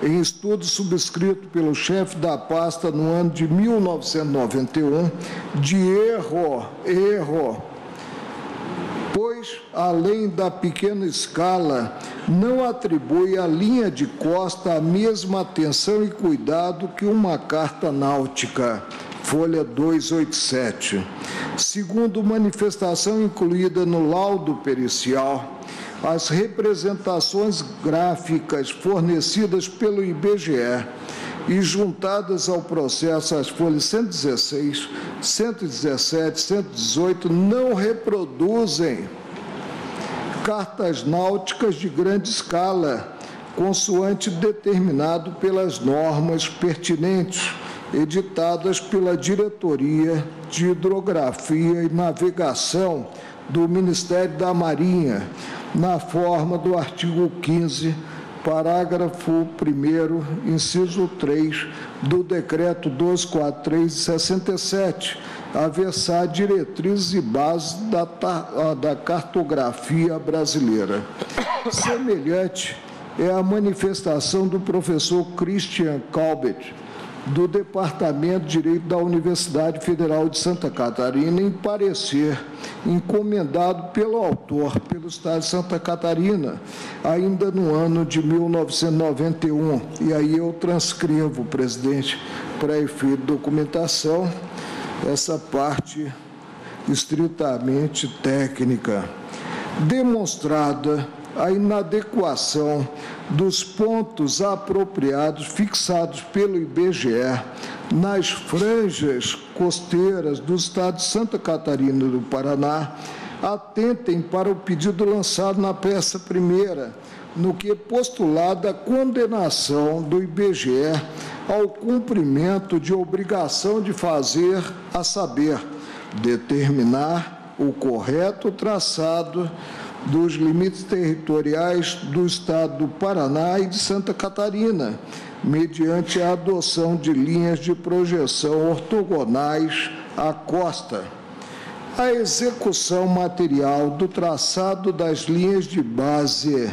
em estudo subscrito pelo chefe da pasta no ano de 1991, de erro, pois, além da pequena escala, não atribui à linha de costa a mesma atenção e cuidado que uma carta náutica, folha 287. Segundo manifestação incluída no laudo pericial, as representações gráficas fornecidas pelo IBGE e juntadas ao processo às folhas 116, 117, 118 não reproduzem cartas náuticas de grande escala, consoante determinado pelas normas pertinentes, editadas pela Diretoria de Hidrografia e Navegação do Ministério da Marinha, na forma do artigo 15, parágrafo 1º, inciso 3, do Decreto 243 de 67, a versar diretrizes e bases da cartografia brasileira. Semelhante é a manifestação do professor Christian Calbert, do Departamento de Direito da Universidade Federal de Santa Catarina, em parecer encomendado pelo autor, pelo Estado de Santa Catarina, ainda no ano de 1991. E aí eu transcrevo, presidente, para efeito de documentação, essa parte estritamente técnica. Demonstrada a inadequação dos pontos apropriados fixados pelo IBGE nas franjas costeiras do estado de Santa Catarina e do Paraná, atentem para o pedido lançado na peça primeira, no que é postulada a condenação do IBGE ao cumprimento de obrigação de fazer, a saber, determinar o correto traçado dos limites territoriais do Estado do Paraná e de Santa Catarina, mediante a adoção de linhas de projeção ortogonais à costa. A execução material do traçado das linhas de base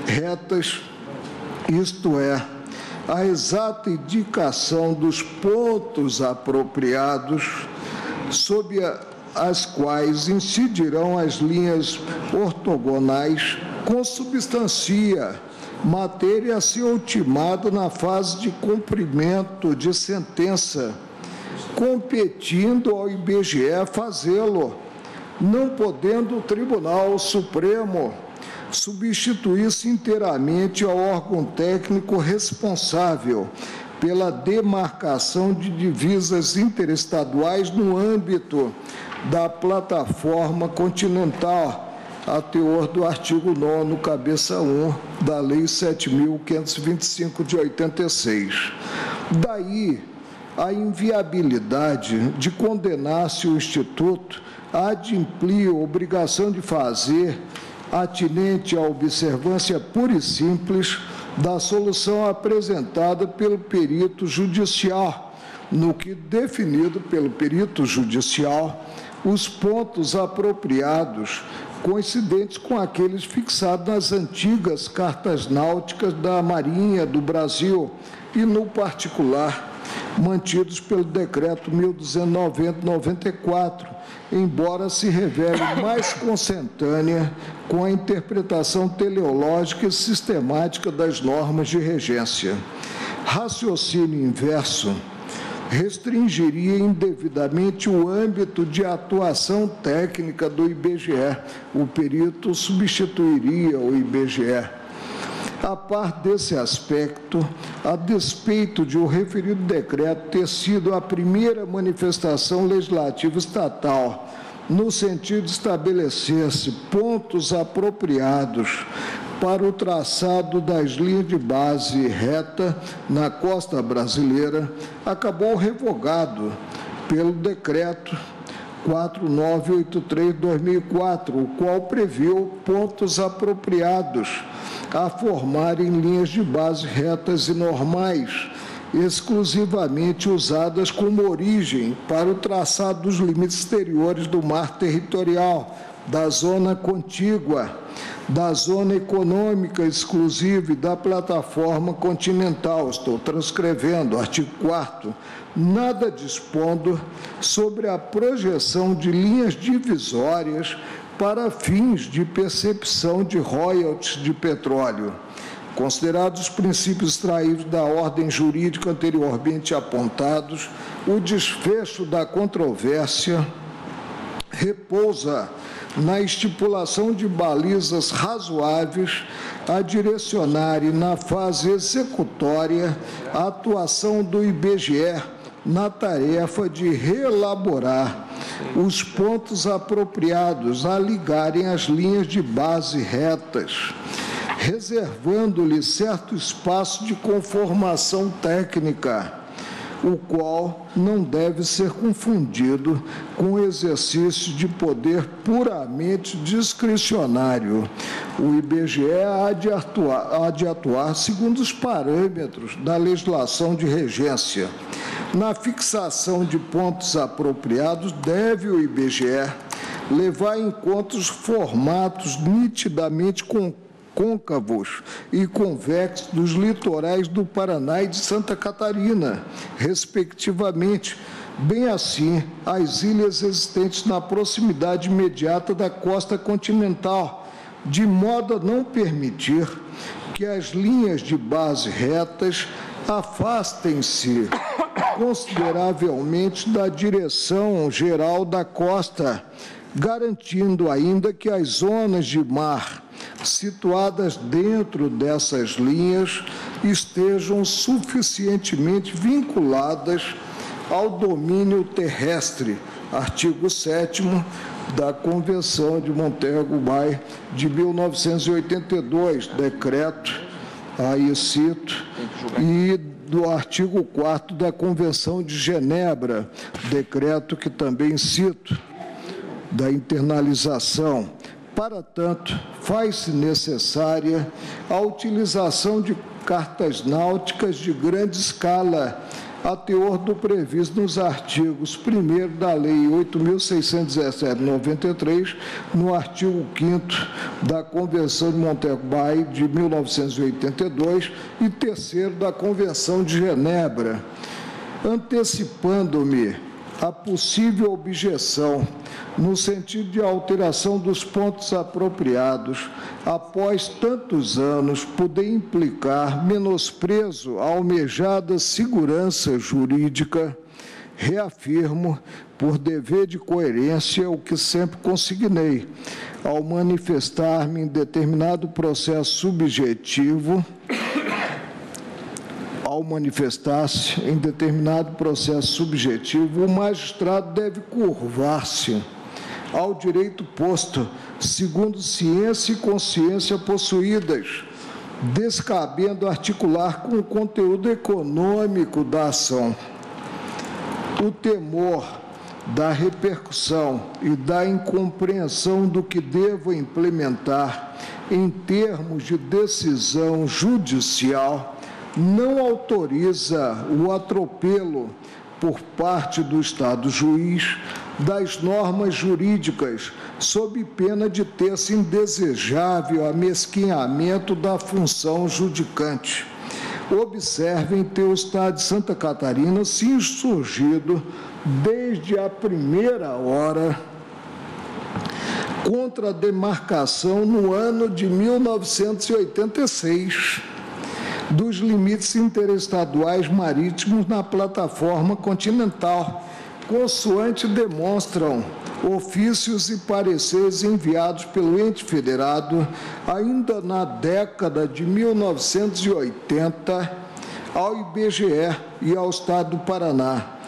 retas, isto é, a exata indicação dos pontos apropriados sob as quais incidirão as linhas ortogonais, consubstancia matéria a ser ultimada na fase de cumprimento de sentença, competindo ao IBGE fazê-lo, não podendo o Tribunal Supremo substituir-se inteiramente ao órgão técnico responsável pela demarcação de divisas interestaduais no âmbito da plataforma continental, a teor do artigo 9º, cabeça 1, da Lei 7.525 de 86. Daí a inviabilidade de condenar-se o Instituto adimplir a obrigação de fazer, atinente à observância pura e simples da solução apresentada pelo perito judicial, no que definido pelo perito judicial os pontos apropriados coincidentes com aqueles fixados nas antigas cartas náuticas da Marinha do Brasil e, no particular, mantidos pelo Decreto 1290/94, embora se revele mais consentânea com a interpretação teleológica e sistemática das normas de regência. Raciocínio inverso restringiria indevidamente o âmbito de atuação técnica do IBGE. O perito substituiria o IBGE. A par desse aspecto, a despeito de o referido decreto ter sido a primeira manifestação legislativa estatal no sentido de estabelecer-se pontos apropriados para o traçado das linhas de base reta na costa brasileira, acabou revogado pelo decreto 4983/2004, o qual previu pontos apropriados a formarem linhas de base retas e normais, exclusivamente usadas como origem para o traçado dos limites exteriores do mar territorial, da zona contígua, da zona econômica exclusiva e da plataforma continental. Estou transcrevendo, artigo 4º, nada dispondo sobre a projeção de linhas divisórias para fins de percepção de royalties de petróleo. Considerados os princípios extraídos da ordem jurídica anteriormente apontados, o desfecho da controvérsia repousa na estipulação de balizas razoáveis a direcionarem na fase executória a atuação do IBGE na tarefa de reelaborar os pontos apropriados a ligarem as linhas de base retas, reservando-lhe certo espaço de conformação técnica, o qual não deve ser confundido com o exercício de poder puramente discricionário. O IBGE há de atuar segundo os parâmetros da legislação de regência. Na fixação de pontos apropriados, deve o IBGE levar em conta os formatos nitidamente côncavos e convexos dos litorais do Paraná e de Santa Catarina, respectivamente, bem assim as ilhas existentes na proximidade imediata da costa continental, de modo a não permitir que as linhas de base retas afastem-se consideravelmente da direção geral da costa, garantindo ainda que as zonas de mar situadas dentro dessas linhas estejam suficientemente vinculadas ao domínio terrestre, artigo 7º da Convenção de Montego Bay de 1982, decreto, aí cito, e do artigo 4º da Convenção de Genebra, decreto que também cito, da internalização. Para tanto, faz-se necessária a utilização de cartas náuticas de grande escala, a teor do previsto nos artigos 1º da Lei 8.617/93, no artigo 5º da Convenção de Montego Bay de 1982 e 3º da Convenção de Genebra. Antecipando-me a possível objeção no sentido de alteração dos pontos apropriados, após tantos anos, poder implicar menosprezo à almejada segurança jurídica, reafirmo, por dever de coerência, o que sempre consignei, ao manifestar-me em determinado processo subjetivo, ao manifestar-se em determinado processo subjetivo, o magistrado deve curvar-se ao direito posto, segundo ciência e consciência possuídas, descabendo articular com o conteúdo econômico da ação. O temor da repercussão e da incompreensão do que devo implementar em termos de decisão judicial não autoriza o atropelo por parte do Estado juiz das normas jurídicas, sob pena de ter-se indesejável amesquinhamento da função judicante. Observem ter o Estado de Santa Catarina se insurgido desde a primeira hora contra a demarcação no ano de 1986 dos limites interestaduais marítimos na plataforma continental, consoante demonstram ofícios e pareceres enviados pelo ente federado ainda na década de 1980 ao IBGE e ao Estado do Paraná.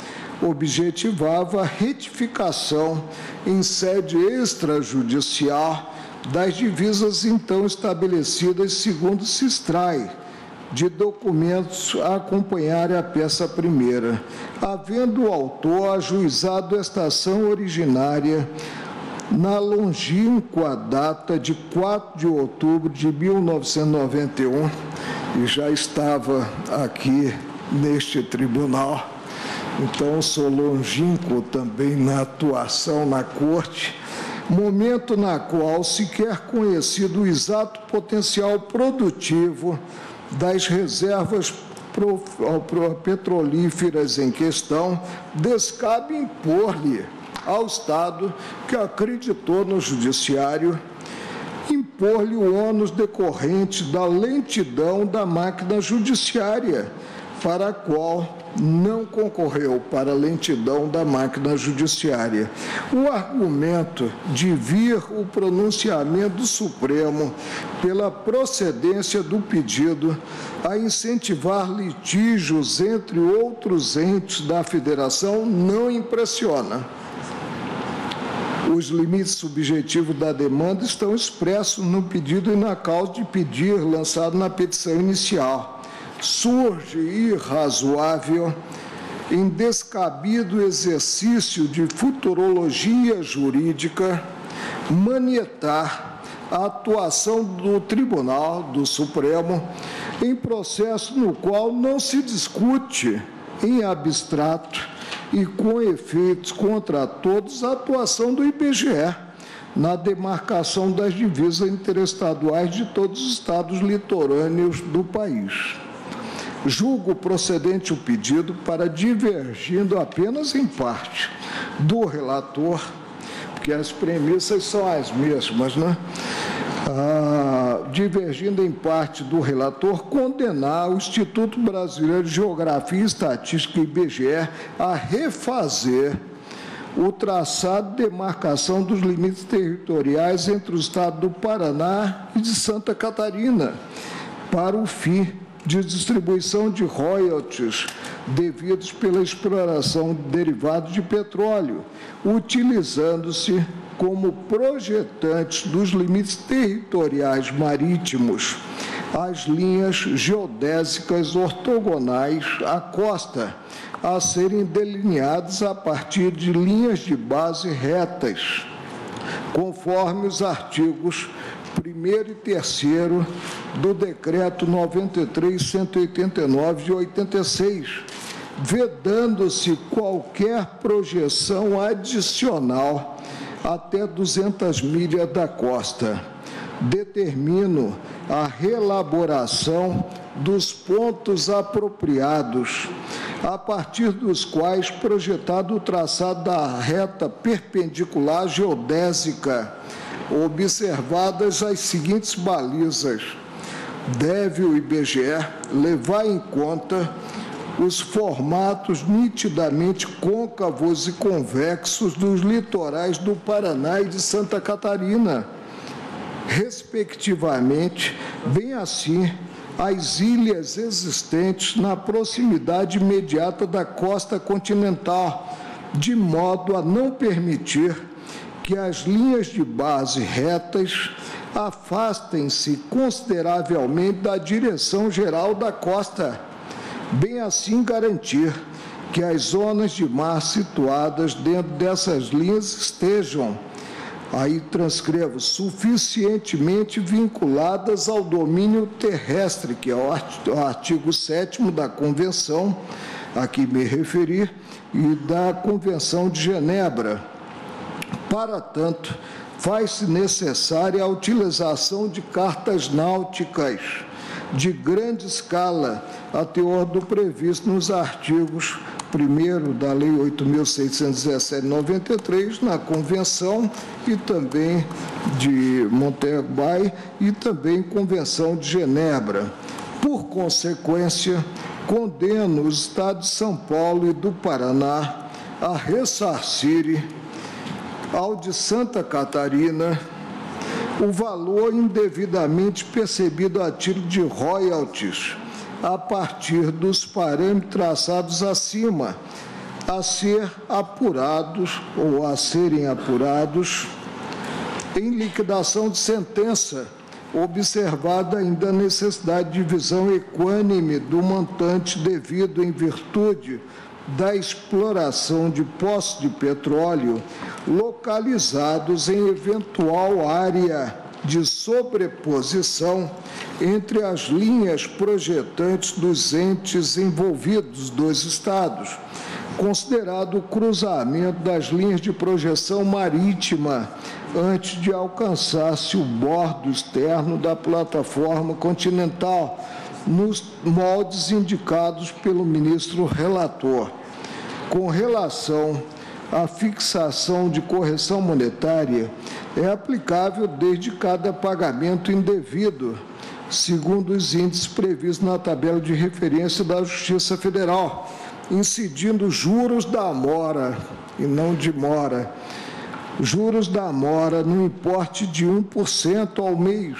Objetivava a retificação em sede extrajudicial das divisas então estabelecidas, segundo se extrai de documentos a acompanharem a peça primeira, havendo o autor ajuizado esta ação originária na longínqua data de 4 de outubro de 1991, e já estava aqui neste tribunal, então sou longínquo também na atuação na Corte, momento na qual se quer conhecido o exato potencial produtivo das reservas petrolíferas em questão, descabe impor-lhe ao Estado, que acreditou no Judiciário, impor-lhe o ônus decorrente da lentidão da máquina judiciária, para a qual não concorreu para a lentidão da máquina judiciária. O argumento de vir o pronunciamento do Supremo pela procedência do pedido a incentivar litígios entre outros entes da Federação não impressiona. Os limites subjetivos da demanda estão expressos no pedido e na causa de pedir lançado na petição inicial. Surge irrazoável em descabido exercício de futurologia jurídica manietar a atuação do Tribunal do Supremo em processo no qual não se discute em abstrato e com efeitos contra todos a atuação do IBGE na demarcação das divisas interestaduais de todos os estados litorâneos do país. Julgo procedente o pedido para, divergindo apenas em parte do relator, porque as premissas são as mesmas, né? Divergindo em parte do relator, condenar o Instituto Brasileiro de Geografia e Estatística, IBGE, a refazer o traçado de demarcação dos limites territoriais entre o estado do Paraná e de Santa Catarina, para o fim de distribuição de royalties devidos pela exploração de derivados de petróleo, utilizando-se como projetantes dos limites territoriais marítimos as linhas geodésicas ortogonais à costa, a serem delineadas a partir de linhas de base retas, conforme os artigos 1º e 3º do Decreto 93.189 de 86, vedando-se qualquer projeção adicional até 200 milhas da costa. Determino a reelaboração dos pontos apropriados, a partir dos quais projetado o traçado da reta perpendicular geodésica, observadas as seguintes balizas. Deve o IBGE levar em conta os formatos nitidamente côncavos e convexos dos litorais do Paraná e de Santa Catarina, respectivamente, bem assim as ilhas existentes na proximidade imediata da costa continental, de modo a não permitir que as linhas de base retas afastem-se consideravelmente da direção geral da costa, bem assim garantir que as zonas de mar situadas dentro dessas linhas estejam, aí transcrevo, suficientemente vinculadas ao domínio terrestre, que é o artigo 7º da Convenção, a que me referi, e da Convenção de Genebra. Para tanto, faz-se necessária a utilização de cartas náuticas de grande escala, a teor do previsto nos artigos 1º da Lei 8.617/93, na Convenção e também de Montego Bay e também Convenção de Genebra. Por consequência, condeno os estados de São Paulo e do Paraná a ressarcirem ao de Santa Catarina, o valor indevidamente percebido a título de royalties, a partir dos parâmetros traçados acima, a ser apurados ou a serem apurados em liquidação de sentença, observada ainda a necessidade de divisão equânime do montante devido em virtude da exploração de poços de petróleo localizados em eventual área de sobreposição entre as linhas projetantes dos entes envolvidos dos estados, considerado o cruzamento das linhas de projeção marítima antes de alcançar-se o bordo externo da plataforma continental, nos moldes indicados pelo ministro relator. Com relação à fixação de correção monetária, é aplicável desde cada pagamento indevido, segundo os índices previstos na tabela de referência da Justiça Federal, incidindo juros da mora e não de mora. Juros da mora no importe de 1% ao mês,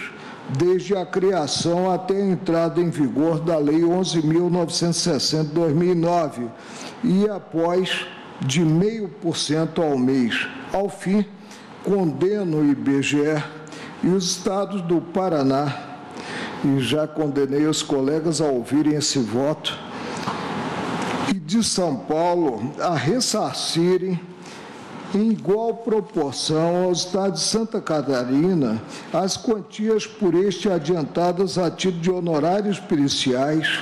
desde a criação até a entrada em vigor da Lei 11.960 de 2009 e após de 0,5% ao mês. Ao fim, condeno o IBGE e os estados do Paraná, e já condenei os colegas a ouvirem esse voto, e de São Paulo a ressarcirem em igual proporção ao estado de Santa Catarina as quantias por este adiantadas a título de honorários periciais,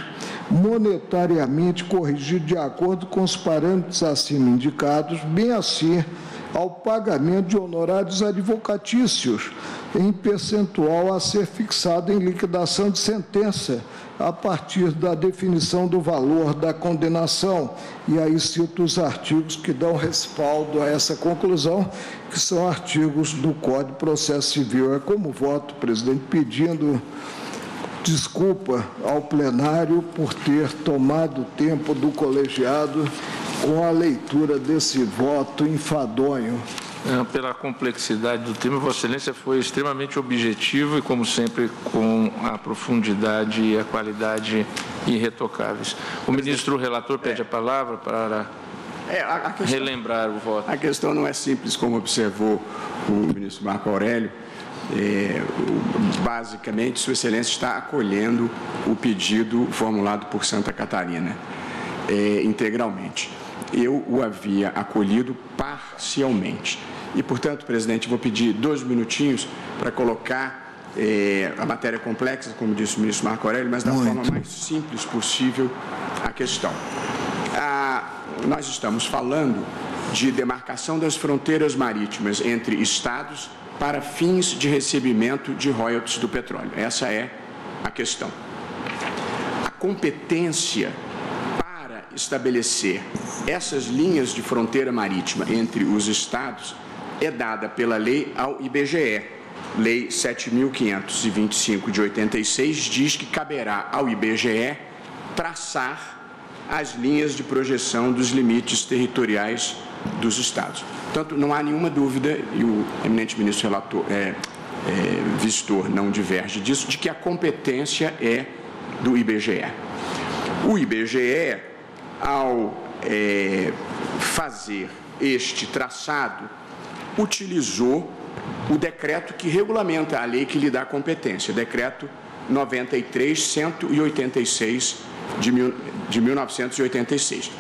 monetariamente corrigido de acordo com os parâmetros acima indicados, bem assim ao pagamento de honorários advocatícios, em percentual a ser fixado em liquidação de sentença, a partir da definição do valor da condenação. E aí cito os artigos que dão respaldo a essa conclusão, que são artigos do Código de Processo Civil. É como voto, presidente, pedindo desculpa ao plenário por ter tomado tempo do colegiado com a leitura desse voto enfadonho. Pela complexidade do tema, Vossa Excelência foi extremamente objetivo e, como sempre, com a profundidade e a qualidade irretocáveis. O ministro relator pede a palavra para relembrar o voto. A questão não é simples, como observou o ministro Marco Aurélio. Basicamente, Sua Excelência está acolhendo o pedido formulado por Santa Catarina integralmente. Eu o havia acolhido parcialmente. E, portanto, presidente, vou pedir 2 minutinhos para colocar a matéria complexa, como disse o ministro Marco Aurélio, mas da forma mais simples possível a questão. Nós estamos falando de demarcação das fronteiras marítimas entre estados para fins de recebimento de royalties do petróleo. Essa é a questão. A competência para estabelecer essas linhas de fronteira marítima entre os estados é dada pela lei ao IBGE. Lei 7.525 de 86 diz que caberá ao IBGE traçar as linhas de projeção dos limites territoriais dos estados. Portanto, não há nenhuma dúvida, e o eminente ministro relator, Vistor não diverge disso, de que a competência é do IBGE. O IBGE, ao fazer este traçado, utilizou o decreto que regulamenta a lei que lhe dá competência, decreto 93.186 de 1986.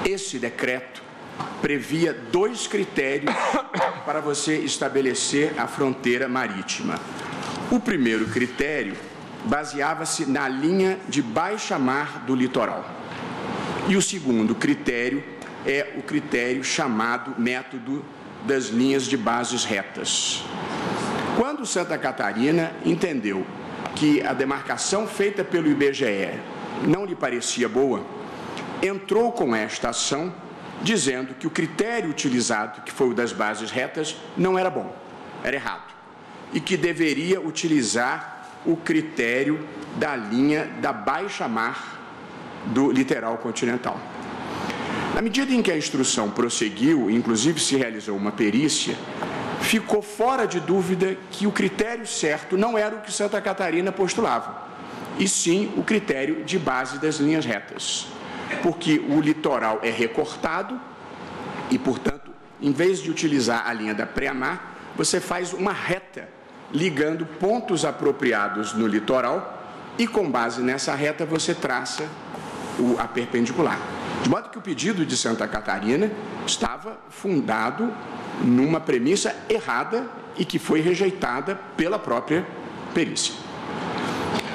Esse decreto previa 2 critérios para você estabelecer a fronteira marítima. O primeiro critério baseava-se na linha de baixa mar do litoral. E o segundo critério é o critério chamado método das linhas de bases retas. Quando Santa Catarina entendeu que a demarcação feita pelo IBGE não lhe parecia boa, entrou com esta ação dizendo que o critério utilizado, que foi o das bases retas, não era bom, era errado, e que deveria utilizar o critério da linha da baixa mar do litoral continental. À medida em que a instrução prosseguiu, inclusive se realizou uma perícia, ficou fora de dúvida que o critério certo não era o que Santa Catarina postulava, e sim o critério de base das linhas retas, porque o litoral é recortado e, portanto, em vez de utilizar a linha da pré-mar, você faz uma reta ligando pontos apropriados no litoral e, com base nessa reta, você traça a perpendicular. De modo que o pedido de Santa Catarina estava fundado numa premissa errada e que foi rejeitada pela própria perícia.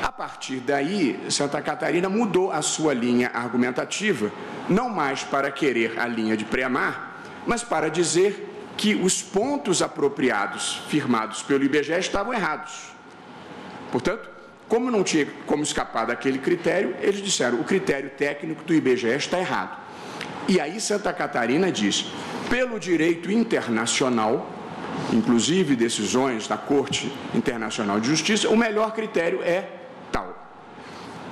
A partir daí, Santa Catarina mudou a sua linha argumentativa, não mais para querer a linha de pré-mar, mas para dizer que os pontos apropriados firmados pelo IBGE estavam errados. Portanto, como não tinha como escapar daquele critério, eles disseram o critério técnico do IBGE está errado. E aí Santa Catarina diz, pelo direito internacional, inclusive decisões da Corte Internacional de Justiça, o melhor critério é tal.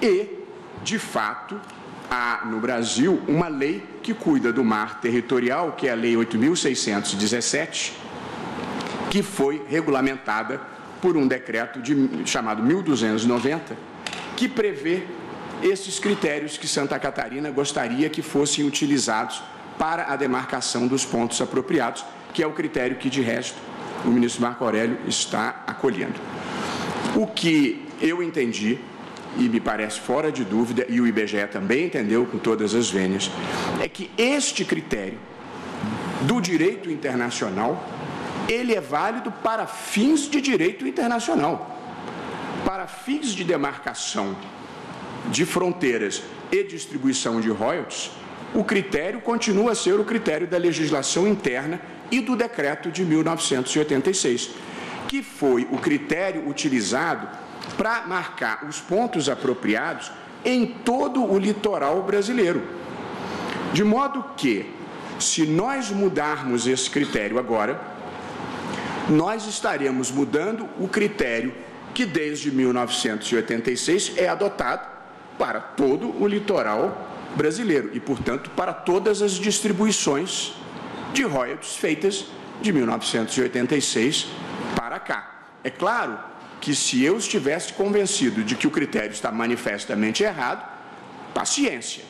E, de fato, há no Brasil uma lei que cuida do mar territorial, que é a Lei 8.617, que foi regulamentada por um decreto chamado 1290, que prevê esses critérios que Santa Catarina gostaria que fossem utilizados para a demarcação dos pontos apropriados, que é o critério que, de resto, o ministro Marco Aurélio está acolhendo. O que eu entendi, e me parece fora de dúvida, e o IBGE também entendeu com todas as vênias, é que este critério do direito internacional, ele é válido para fins de direito internacional. Para fins de demarcação de fronteiras e distribuição de royalties, o critério continua a ser o critério da legislação interna e do decreto de 1986, que foi o critério utilizado para marcar os pontos apropriados em todo o litoral brasileiro. De modo que, se nós mudarmos esse critério agora, nós estaremos mudando o critério que desde 1986 é adotado para todo o litoral brasileiro e, portanto, para todas as distribuições de royalties feitas de 1986 para cá. É claro que se eu estivesse convencido de que o critério está manifestamente errado, paciência.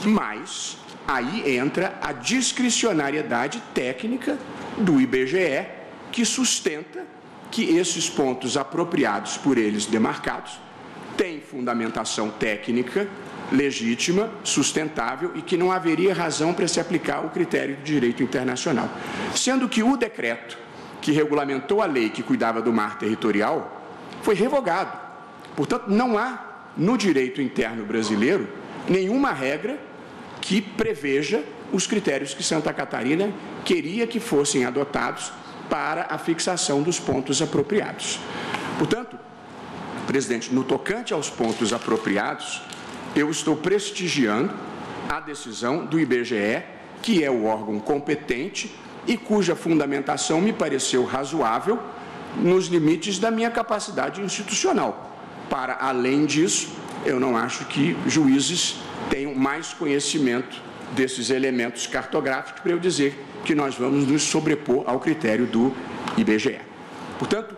Mas aí entra a discricionariedade técnica do IBGE, que sustenta que esses pontos apropriados por eles demarcados têm fundamentação técnica legítima, sustentável e que não haveria razão para se aplicar o critério do direito internacional. Sendo que o decreto que regulamentou a lei que cuidava do mar territorial foi revogado. Portanto, não há no direito interno brasileiro nenhuma regra que preveja os critérios que Santa Catarina queria que fossem adotados para a fixação dos pontos apropriados. Portanto, presidente, no tocante aos pontos apropriados, eu estou prestigiando a decisão do IBGE, que é o órgão competente e cuja fundamentação me pareceu razoável nos limites da minha capacidade institucional. Para além disso, eu não acho que juízes tenham mais conhecimento desses elementos cartográficos para eu dizer que nós vamos nos sobrepor ao critério do IBGE. Portanto,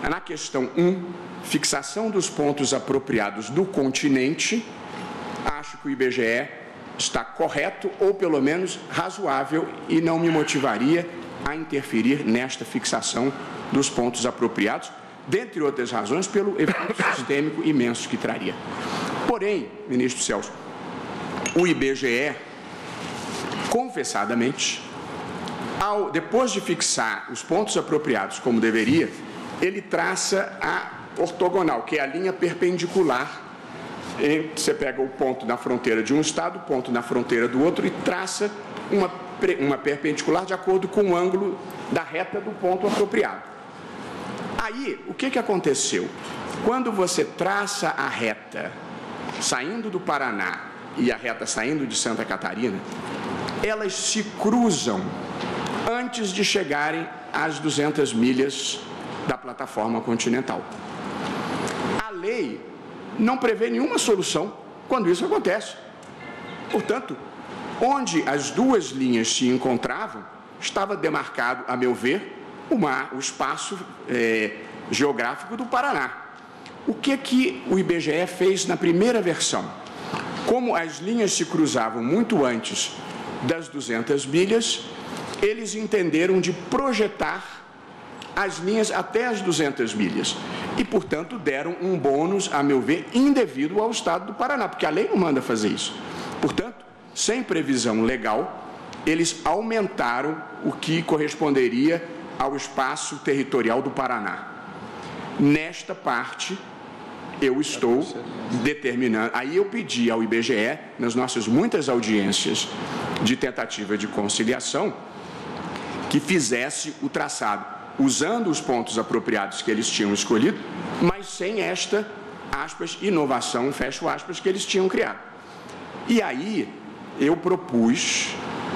na questão 1, fixação dos pontos apropriados do continente, acho que o IBGE está correto ou, pelo menos, razoável e não me motivaria a interferir nesta fixação dos pontos apropriados, dentre outras razões, pelo efeito sistêmico imenso que traria. Porém, ministro Celso, o IBGE, confessadamente, depois de fixar os pontos apropriados como deveria, ele traça a ortogonal, que é a linha perpendicular. Você pega o ponto na fronteira de um estado, o ponto na fronteira do outro e traça uma perpendicular de acordo com o ângulo da reta do ponto apropriado. Aí, o que aconteceu? Quando você traça a reta saindo do Paraná e a reta saindo de Santa Catarina, elas se cruzam antes de chegarem às 200 milhas da plataforma continental. A lei não prevê nenhuma solução quando isso acontece. Portanto, Onde as duas linhas se encontravam, estava demarcado, a meu ver, o espaço geográfico do Paraná. O que o IBGE fez na primeira versão? Como as linhas se cruzavam muito antes das 200 milhas, eles entenderam de projetar as linhas até as 200 milhas e, portanto, deram um bônus, a meu ver, indevido ao Estado do Paraná, porque a lei não manda fazer isso. Portanto, sem previsão legal, eles aumentaram o que corresponderia ao espaço territorial do Paraná. Nesta parte, eu estou determinando, aí eu pedi ao IBGE, nas nossas muitas audiências de tentativa de conciliação, que fizesse o traçado, usando os pontos apropriados que eles tinham escolhido, mas sem esta, aspas, inovação, fecho aspas, que eles tinham criado. E aí eu propus,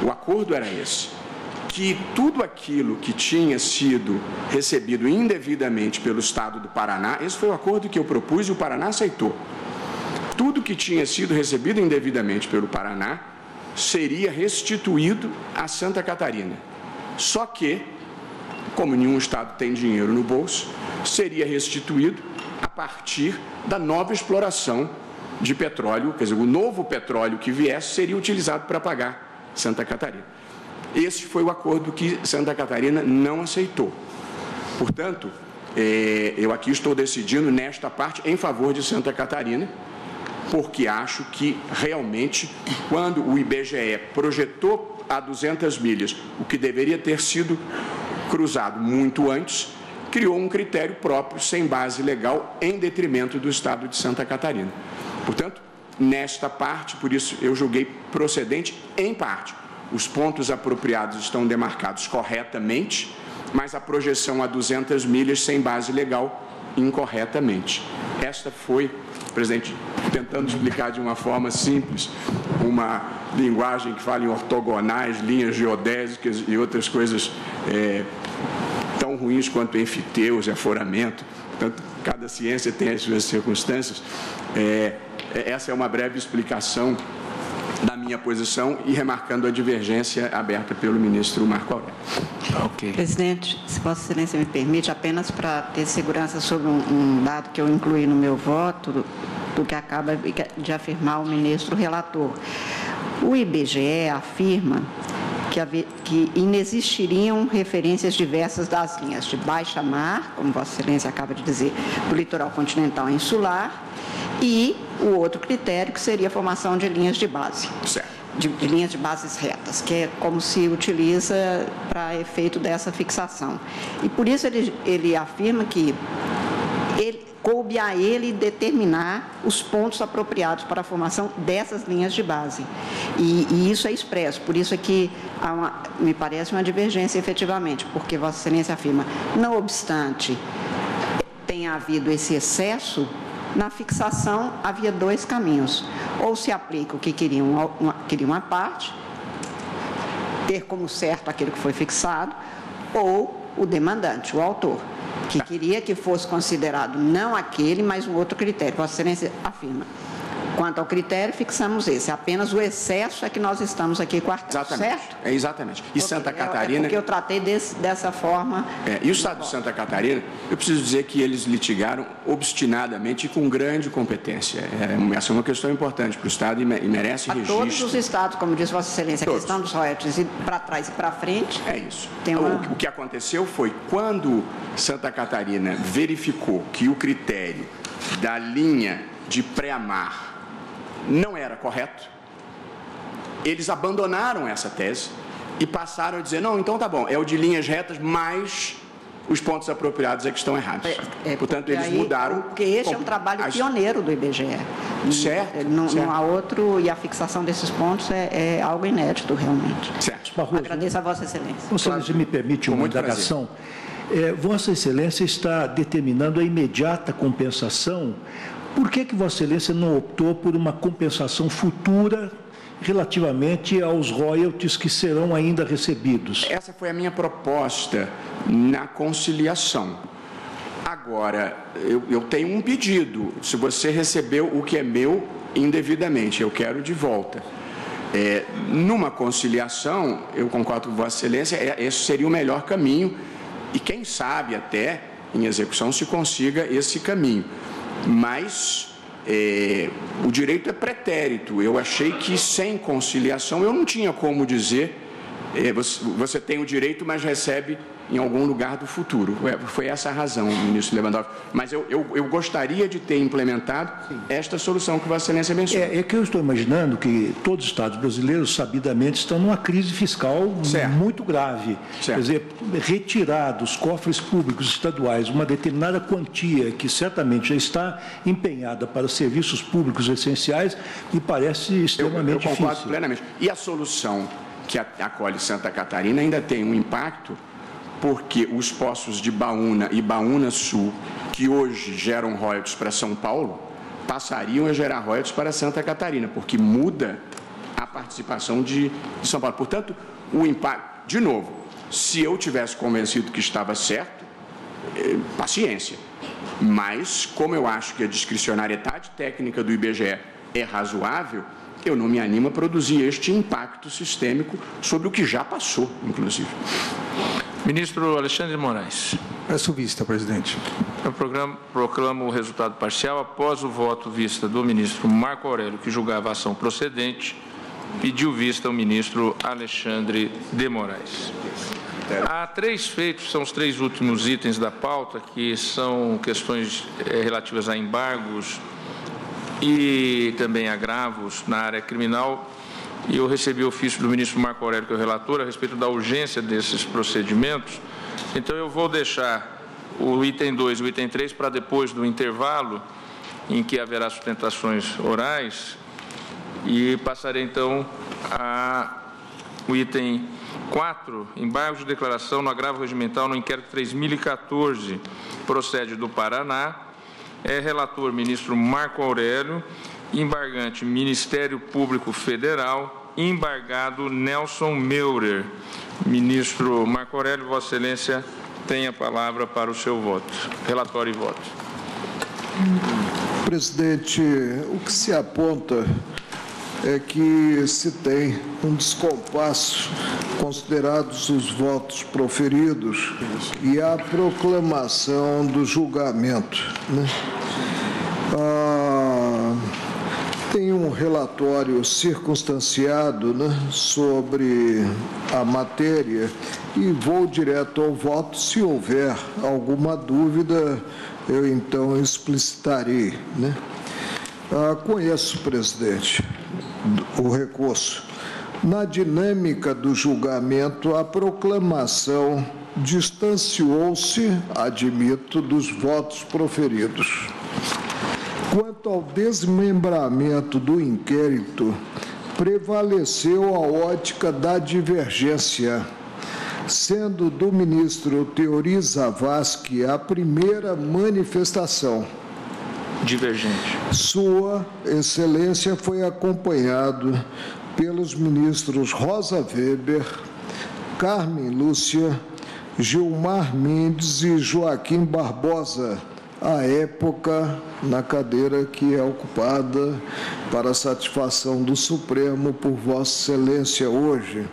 o acordo era esse, que tudo aquilo que tinha sido recebido indevidamente pelo Estado do Paraná, esse foi o acordo que eu propus e o Paraná aceitou. Tudo que tinha sido recebido indevidamente pelo Paraná seria restituído a Santa Catarina. Só que, como nenhum Estado tem dinheiro no bolso, seria restituído a partir da nova exploração de petróleo, quer dizer, o novo petróleo que viesse seria utilizado para pagar Santa Catarina. Esse foi o acordo que Santa Catarina não aceitou. Portanto, eu aqui estou decidindo nesta parte em favor de Santa Catarina, porque acho que realmente, quando o IBGE projetou a 200 milhas, o que deveria ter sido cruzado muito antes, criou um critério próprio, sem base legal, em detrimento do Estado de Santa Catarina. Portanto, nesta parte, por isso eu julguei procedente em parte. Os pontos apropriados estão demarcados corretamente, mas a projeção a 200 milhas sem base legal, incorretamente. Esta foi, presidente, tentando explicar de uma forma simples, uma linguagem que fala em ortogonais, linhas geodésicas e outras coisas tão ruins quanto enfiteus e aforamento. Portanto, cada ciência tem as suas circunstâncias. Essa é uma breve explicação da minha posição e remarcando a divergência aberta pelo ministro Marco Aurélio. Okay. Presidente, se Vossa Excelência me permite, apenas para ter segurança sobre um dado que eu incluí no meu voto, do que acaba de afirmar o ministro relator. O IBGE afirma que inexistiriam referências diversas das linhas de baixa mar, como Vossa Excelência acaba de dizer, do litoral continental e insular, e o outro critério que seria a formação de linhas de base, de linhas de bases retas, que é como se utiliza para efeito dessa fixação. E por isso ele afirma que coube a ele determinar os pontos apropriados para a formação dessas linhas de base. E isso é expresso, por isso é que me parece uma divergência efetivamente, porque Vossa Excelência afirma, não obstante tenha havido esse excesso, na fixação havia dois caminhos. Ou se aplica o que queria uma parte, ter como certo aquilo que foi fixado, ou o demandante, o autor, que queria que fosse considerado não aquele, mas um outro critério. Vossa Excelência afirma. Quanto ao critério, fixamos esse. Apenas o excesso é que nós estamos aqui quartando, certo? Exatamente. E Santa Catarina... porque eu tratei dessa forma... E o Estado de Santa Catarina, eu preciso dizer que eles litigaram obstinadamente e com grande competência. Essa é uma questão importante para o Estado e merece registro. Todos os Estados, como diz Vossa Excelência, a questão dos royalties e para trás e para frente... É isso. O que aconteceu foi, quando Santa Catarina verificou que o critério da linha de pré-mar não era correto, eles abandonaram essa tese e passaram a dizer, não, então tá bom, é o de linhas retas, mas os pontos apropriados é que estão errados. Portanto, eles mudaram... Porque esse é um trabalho pioneiro do IBGE. Certo. Não há outro, e a fixação desses pontos é algo inédito, realmente. Certo. Barroso, agradeço a Vossa Excelência. Vossa Excelência me permite uma indagação. Vossa Excelência está determinando a imediata compensação. Por que Vossa Excelência não optou por uma compensação futura relativamente aos royalties que serão ainda recebidos? Essa foi a minha proposta na conciliação. Agora, eu tenho um pedido. Se você recebeu o que é meu indevidamente, eu quero de volta. Numa conciliação, eu concordo com Vossa Excelência, esse seria o melhor caminho e quem sabe até em execução se consiga esse caminho. Mas o direito é pretérito. Eu achei que sem conciliação eu não tinha como dizer você tem o direito, mas recebe em algum lugar do futuro. Foi essa a razão, ministro Lewandowski. Mas eu gostaria de ter implementado esta solução que Vossa Excelência mencionou. É que eu estou imaginando que todos os estados brasileiros, sabidamente, estão numa crise fiscal muito grave. Quer dizer, retirar dos cofres públicos estaduais uma determinada quantia que certamente já está empenhada para serviços públicos essenciais me parece extremamente difícil. Eu concordo plenamente. E a solução que acolhe Santa Catarina ainda tem um impacto, porque os poços de Baúna e Baúna Sul, que hoje geram royalties para São Paulo, passariam a gerar royalties para Santa Catarina, porque muda a participação de São Paulo. Portanto, o impacto, de novo, se eu tivesse convencido que estava certo, paciência. Mas, como eu acho que a discricionariedade técnica do IBGE é razoável, eu não me animo a produzir este impacto sistêmico sobre o que já passou, inclusive. Ministro Alexandre de Moraes. Peço vista, presidente. Eu proclamo o resultado parcial após o voto vista do ministro Marco Aurélio, que julgava a ação procedente, pediu vista ao ministro Alexandre de Moraes. Há 3 feitos, são os 3 últimos itens da pauta, que são questões relativas a embargos e também agravos na área criminal, e eu recebi o ofício do ministro Marco Aurélio, que é o relator, a respeito da urgência desses procedimentos. Então, eu vou deixar o item 2 e o item 3 para depois do intervalo, em que haverá sustentações orais, e passarei, então, o item 4, embargos de declaração no agravo regimental no inquérito 3014, procede do Paraná. Relator, ministro Marco Aurélio. Embargante, Ministério Público Federal. Embargado, Nelson Meurer. Ministro Marco Aurélio, Vossa Excelência tem a palavra para o seu voto. Relatório e voto. Presidente, o que se aponta é que se tem um descompasso, considerados os votos proferidos e a proclamação do julgamento, né? Tem um relatório circunstanciado, né, sobre a matéria e vou direto ao voto. Se houver alguma dúvida, eu então explicitarei, né? Conheço, presidente, o recurso. Na dinâmica do julgamento, a proclamação distanciou-se, admito, dos votos proferidos. Quanto ao desmembramento do inquérito, prevaleceu a ótica da divergência, sendo do ministro Teori Zavascki a primeira manifestação divergente. Sua Excelência foi acompanhado pelos ministros Rosa Weber, Carmen Lúcia, Gilmar Mendes e Joaquim Barbosa, à época na cadeira que é ocupada para satisfação do Supremo por Vossa Excelência hoje.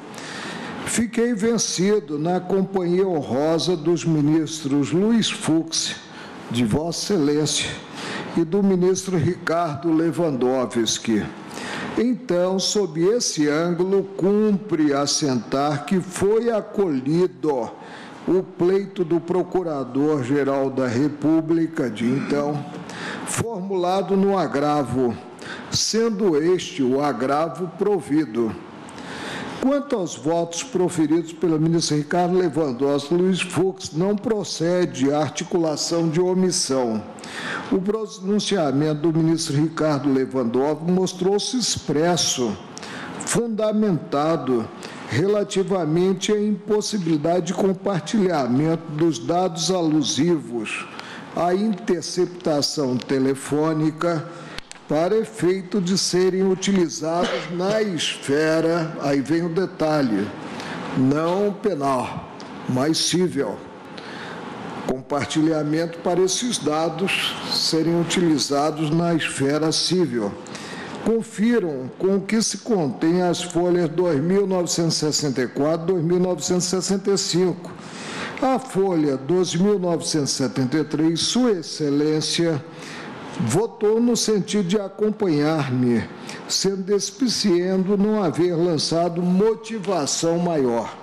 Fiquei vencido na companhia honrosa dos ministros Luiz Fux, de Vossa Excelência, e do ministro Ricardo Lewandowski. Então, sob esse ângulo, cumpre assentar que foi acolhido o pleito do Procurador-Geral da República, de então, formulado no agravo, sendo este o agravo provido. Quanto aos votos proferidos pelo ministro Ricardo Lewandowski, Luiz Fux, não procede a articulação de omissão. O pronunciamento do ministro Ricardo Lewandowski mostrou-se expresso, fundamentado, relativamente à impossibilidade de compartilhamento dos dados alusivos à interceptação telefônica para efeito de serem utilizados na esfera, aí vem o detalhe, não penal, mas civil. Compartilhamento para esses dados serem utilizados na esfera civil. Confiram com o que se contém as folhas 2.964 e 2.965. A folha 2.973, Sua Excelência votou no sentido de acompanhar-me, sendo despiciando não haver lançado motivação maior.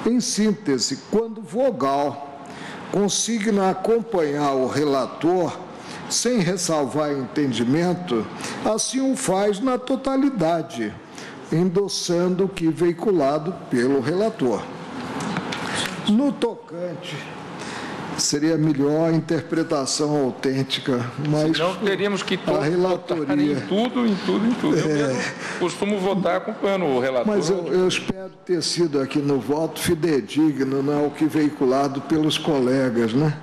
Em síntese, quando vogal consigna acompanhar o relator, sem ressalvar entendimento, assim o faz na totalidade, endossando o que veiculado pelo relator. No tocante, seria melhor a interpretação autêntica, mas não teríamos que a relatoria votar em tudo. Eu mesmo costumo votar acompanhando o relator. Mas eu espero ter sido aqui no voto fidedigno, não, ao que veiculado pelos colegas, né?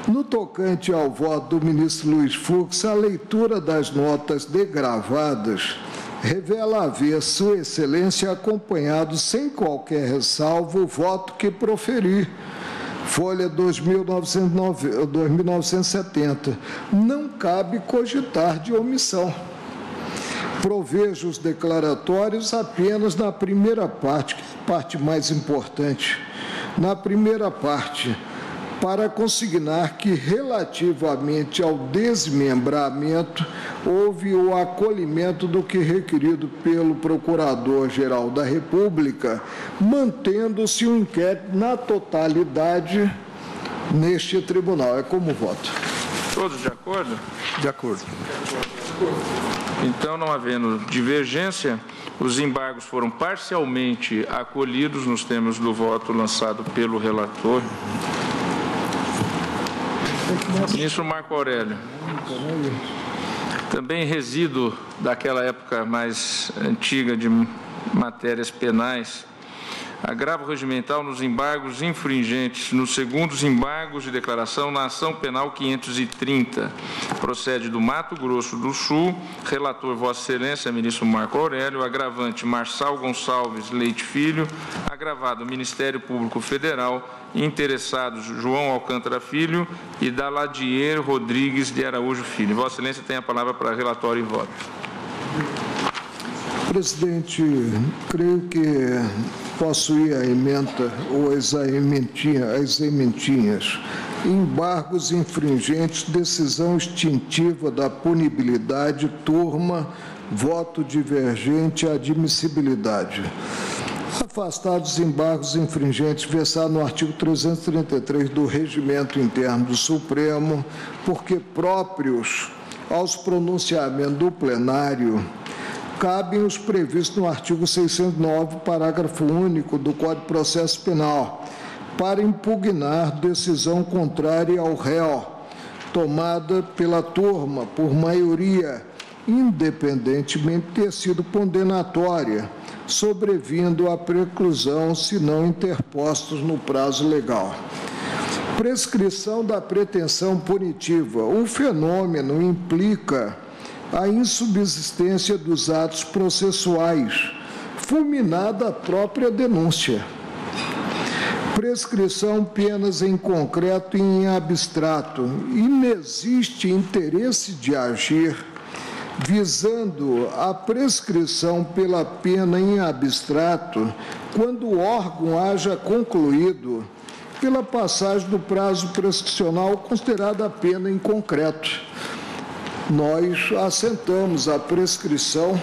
No tocante ao voto do ministro Luiz Fux, a leitura das notas degravadas revela haver Sua Excelência acompanhado sem qualquer ressalva o voto que proferi. Folha 2.970. Não cabe cogitar de omissão. Provejo os declaratórios apenas na primeira parte, que é a parte mais importante. Na primeira parte, para consignar que, relativamente ao desmembramento, houve o acolhimento do que requerido pelo Procurador-Geral da República, mantendo-se o inquérito na totalidade neste tribunal. É como voto. Todos de acordo? De acordo. Então, não havendo divergência, os embargos foram parcialmente acolhidos nos termos do voto lançado pelo relator. Ministro Marco Aurélio, também resíduo daquela época mais antiga de matérias penais, agravo regimental nos embargos infringentes, nos segundos embargos de declaração na ação penal 530. Procede do Mato Grosso do Sul, relator Vossa Excelência, ministro Marco Aurélio, agravante Marçal Gonçalves Leite Filho, agravado Ministério Público Federal, interessados João Alcântara Filho e Daladier Rodrigues de Araújo Filho. Vossa Excelência tem a palavra para relatório e voto. Presidente, creio que posso ir à ementa ou às ementinhas. Embargos infringentes, decisão extintiva da punibilidade, turma, voto divergente, admissibilidade. Afastados embargos infringentes versados no artigo 333 do Regimento Interno do Supremo, porque próprios aos pronunciamentos do plenário, cabem os previstos no artigo 609, parágrafo único do Código de Processo Penal, para impugnar decisão contrária ao réu, tomada pela turma por maioria, independentemente de ter sido condenatória, sobrevindo à preclusão, se não interpostos no prazo legal. Prescrição da pretensão punitiva. O fenômeno implica a insubsistência dos atos processuais, fulminada a própria denúncia. Prescrição penas em concreto e em abstrato. Inexiste interesse de agir visando a prescrição pela pena em abstrato quando o órgão haja concluído pela passagem do prazo prescricional considerada a pena em concreto. Nós assentamos a prescrição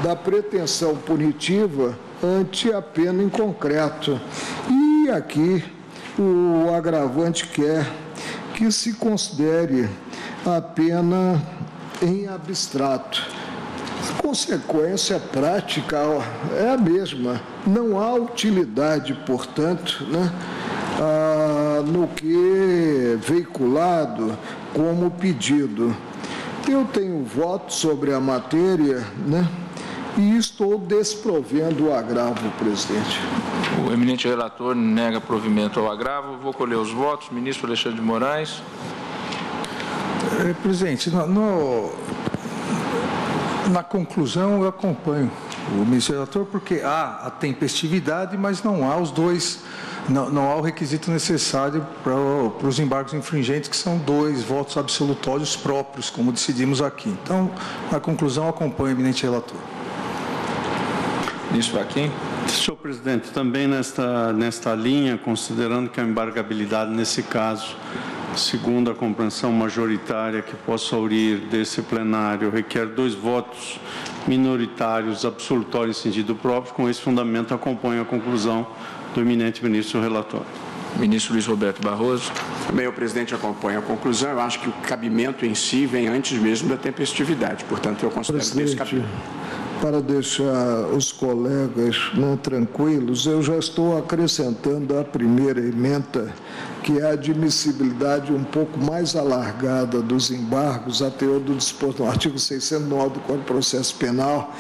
da pretensão punitiva ante a pena em concreto. E aqui o agravante quer que se considere a pena em abstrato. A consequência prática é a mesma. Não há utilidade, portanto, no que veiculado como pedido. Eu tenho voto sobre a matéria, e estou desprovendo o agravo, presidente. O eminente relator nega provimento ao agravo. Vou colher os votos. Ministro Alexandre de Moraes. Presidente, na conclusão eu acompanho o ministro relator, porque há a tempestividade, mas não há os dois Não há o requisito necessário para os embargos infringentes, que são 2 votos absolutórios próprios, como decidimos aqui. Então, na conclusão, acompanho o eminente relator. Ministro Fachin. Senhor presidente, também nesta linha, considerando que a embargabilidade, nesse caso, segundo a compreensão majoritária que possa aurir desse plenário, requer 2 votos minoritários absolutórios em sentido próprio, com esse fundamento acompanho a conclusão do eminente ministro relator. Ministro Luiz Roberto Barroso. Também o presidente acompanha a conclusão. Eu acho que o cabimento em si vem antes mesmo da tempestividade. Portanto, eu considero esse cabimento. Para deixar os colegas tranquilos, eu já estou acrescentando a primeira emenda, que é a admissibilidade um pouco mais alargada dos embargos, a teor do disposto no artigo 609 do Código de Processo Penal.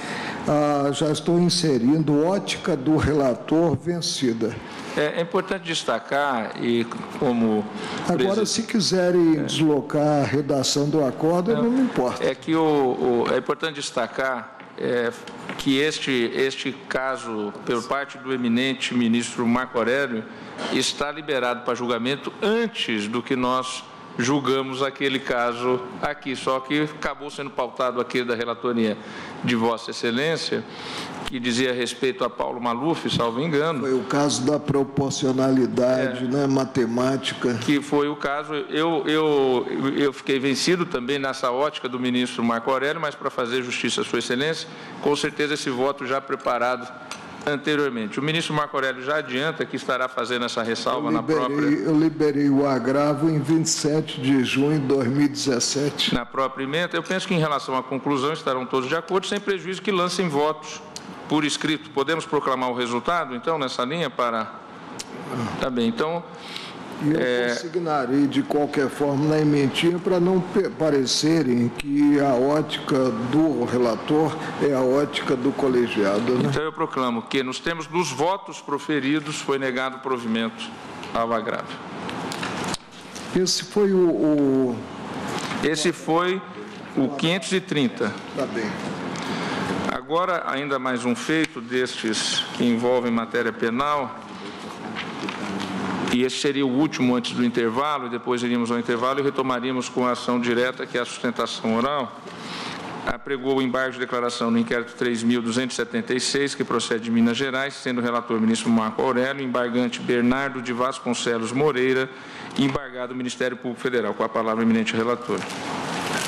Já estou inserindo ótica do relator vencida. É importante destacar, e como... Agora, se quiserem deslocar a redação do acordo, não me importa. É que é importante destacar que este caso, por parte do eminente ministro Marco Aurélio, está liberado para julgamento antes do que nós julgamos aquele caso aqui, só que acabou sendo pautado aquele da relatoria de Vossa Excelência, que dizia respeito a Paulo Maluf, salvo engano. Foi o caso da proporcionalidade, matemática. Que foi o caso. Eu fiquei vencido também nessa ótica do ministro Marco Aurélio, mas para fazer justiça à Sua Excelência, com certeza esse voto já preparado anteriormente. O ministro Marco Aurélio já adianta que estará fazendo essa ressalva na própria... Eu liberei o agravo em 27 de junho de 2017. Na própria emenda. Eu penso que em relação à conclusão estarão todos de acordo, sem prejuízo que lancem votos por escrito. Podemos proclamar o resultado, então, nessa linha para... Tá bem, então... E eu consignarei, de qualquer forma, na ementinha, para não parecerem que a ótica do relator é a ótica do colegiado. Né? Então, eu proclamo que, nos termos dos votos proferidos, foi negado o provimento ao agravo. Esse foi Esse foi o 530. Tá bem. Agora, ainda mais um feito destes que envolvem matéria penal, e esse seria o último antes do intervalo, e depois iríamos ao intervalo e retomaríamos com a ação direta, que é a sustentação oral. Apregou o embargo de declaração no inquérito 3.276, que procede de Minas Gerais, sendo relator o ministro Marco Aurélio, embargante Bernardo de Vasconcelos Moreira, e embargado o Ministério Público Federal. Com a palavra, o eminente relator.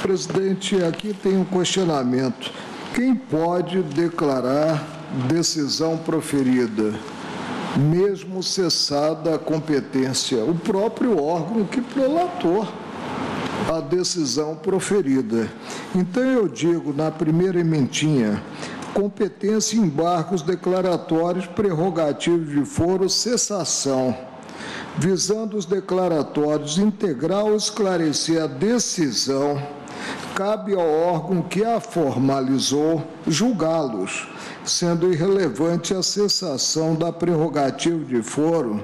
Presidente, aqui tem um questionamento. Quem pode declarar decisão proferida, mesmo cessada a competência? O próprio órgão que prolatou a decisão proferida. Então, eu digo, na primeira ementinha, competência em embargos declaratórios, prerrogativos de foro, cessação, visando os declaratórios integrar ou esclarecer a decisão, cabe ao órgão que a formalizou julgá-los, sendo irrelevante a cessação da prerrogativa de foro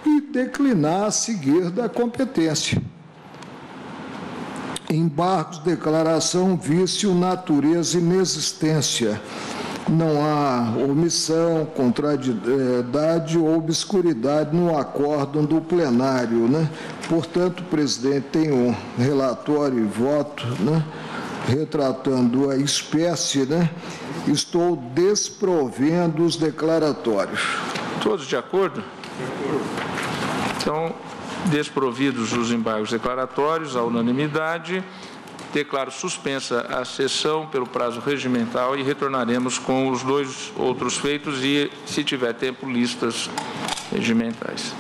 e declinar a seguir da competência. Embargos, declaração, vício, natureza, inexistência. Não há omissão, contrariedade ou obscuridade no acórdão do plenário, né? Portanto, presidente, tem um relatório e voto, né? Retratando a espécie, né? Estou desprovendo os declaratórios. Todos de acordo? De acordo. Então, desprovidos os embargos declaratórios, à unanimidade, declaro suspensa a sessão pelo prazo regimental e retornaremos com os 2 outros feitos e, se tiver tempo, listas regimentais.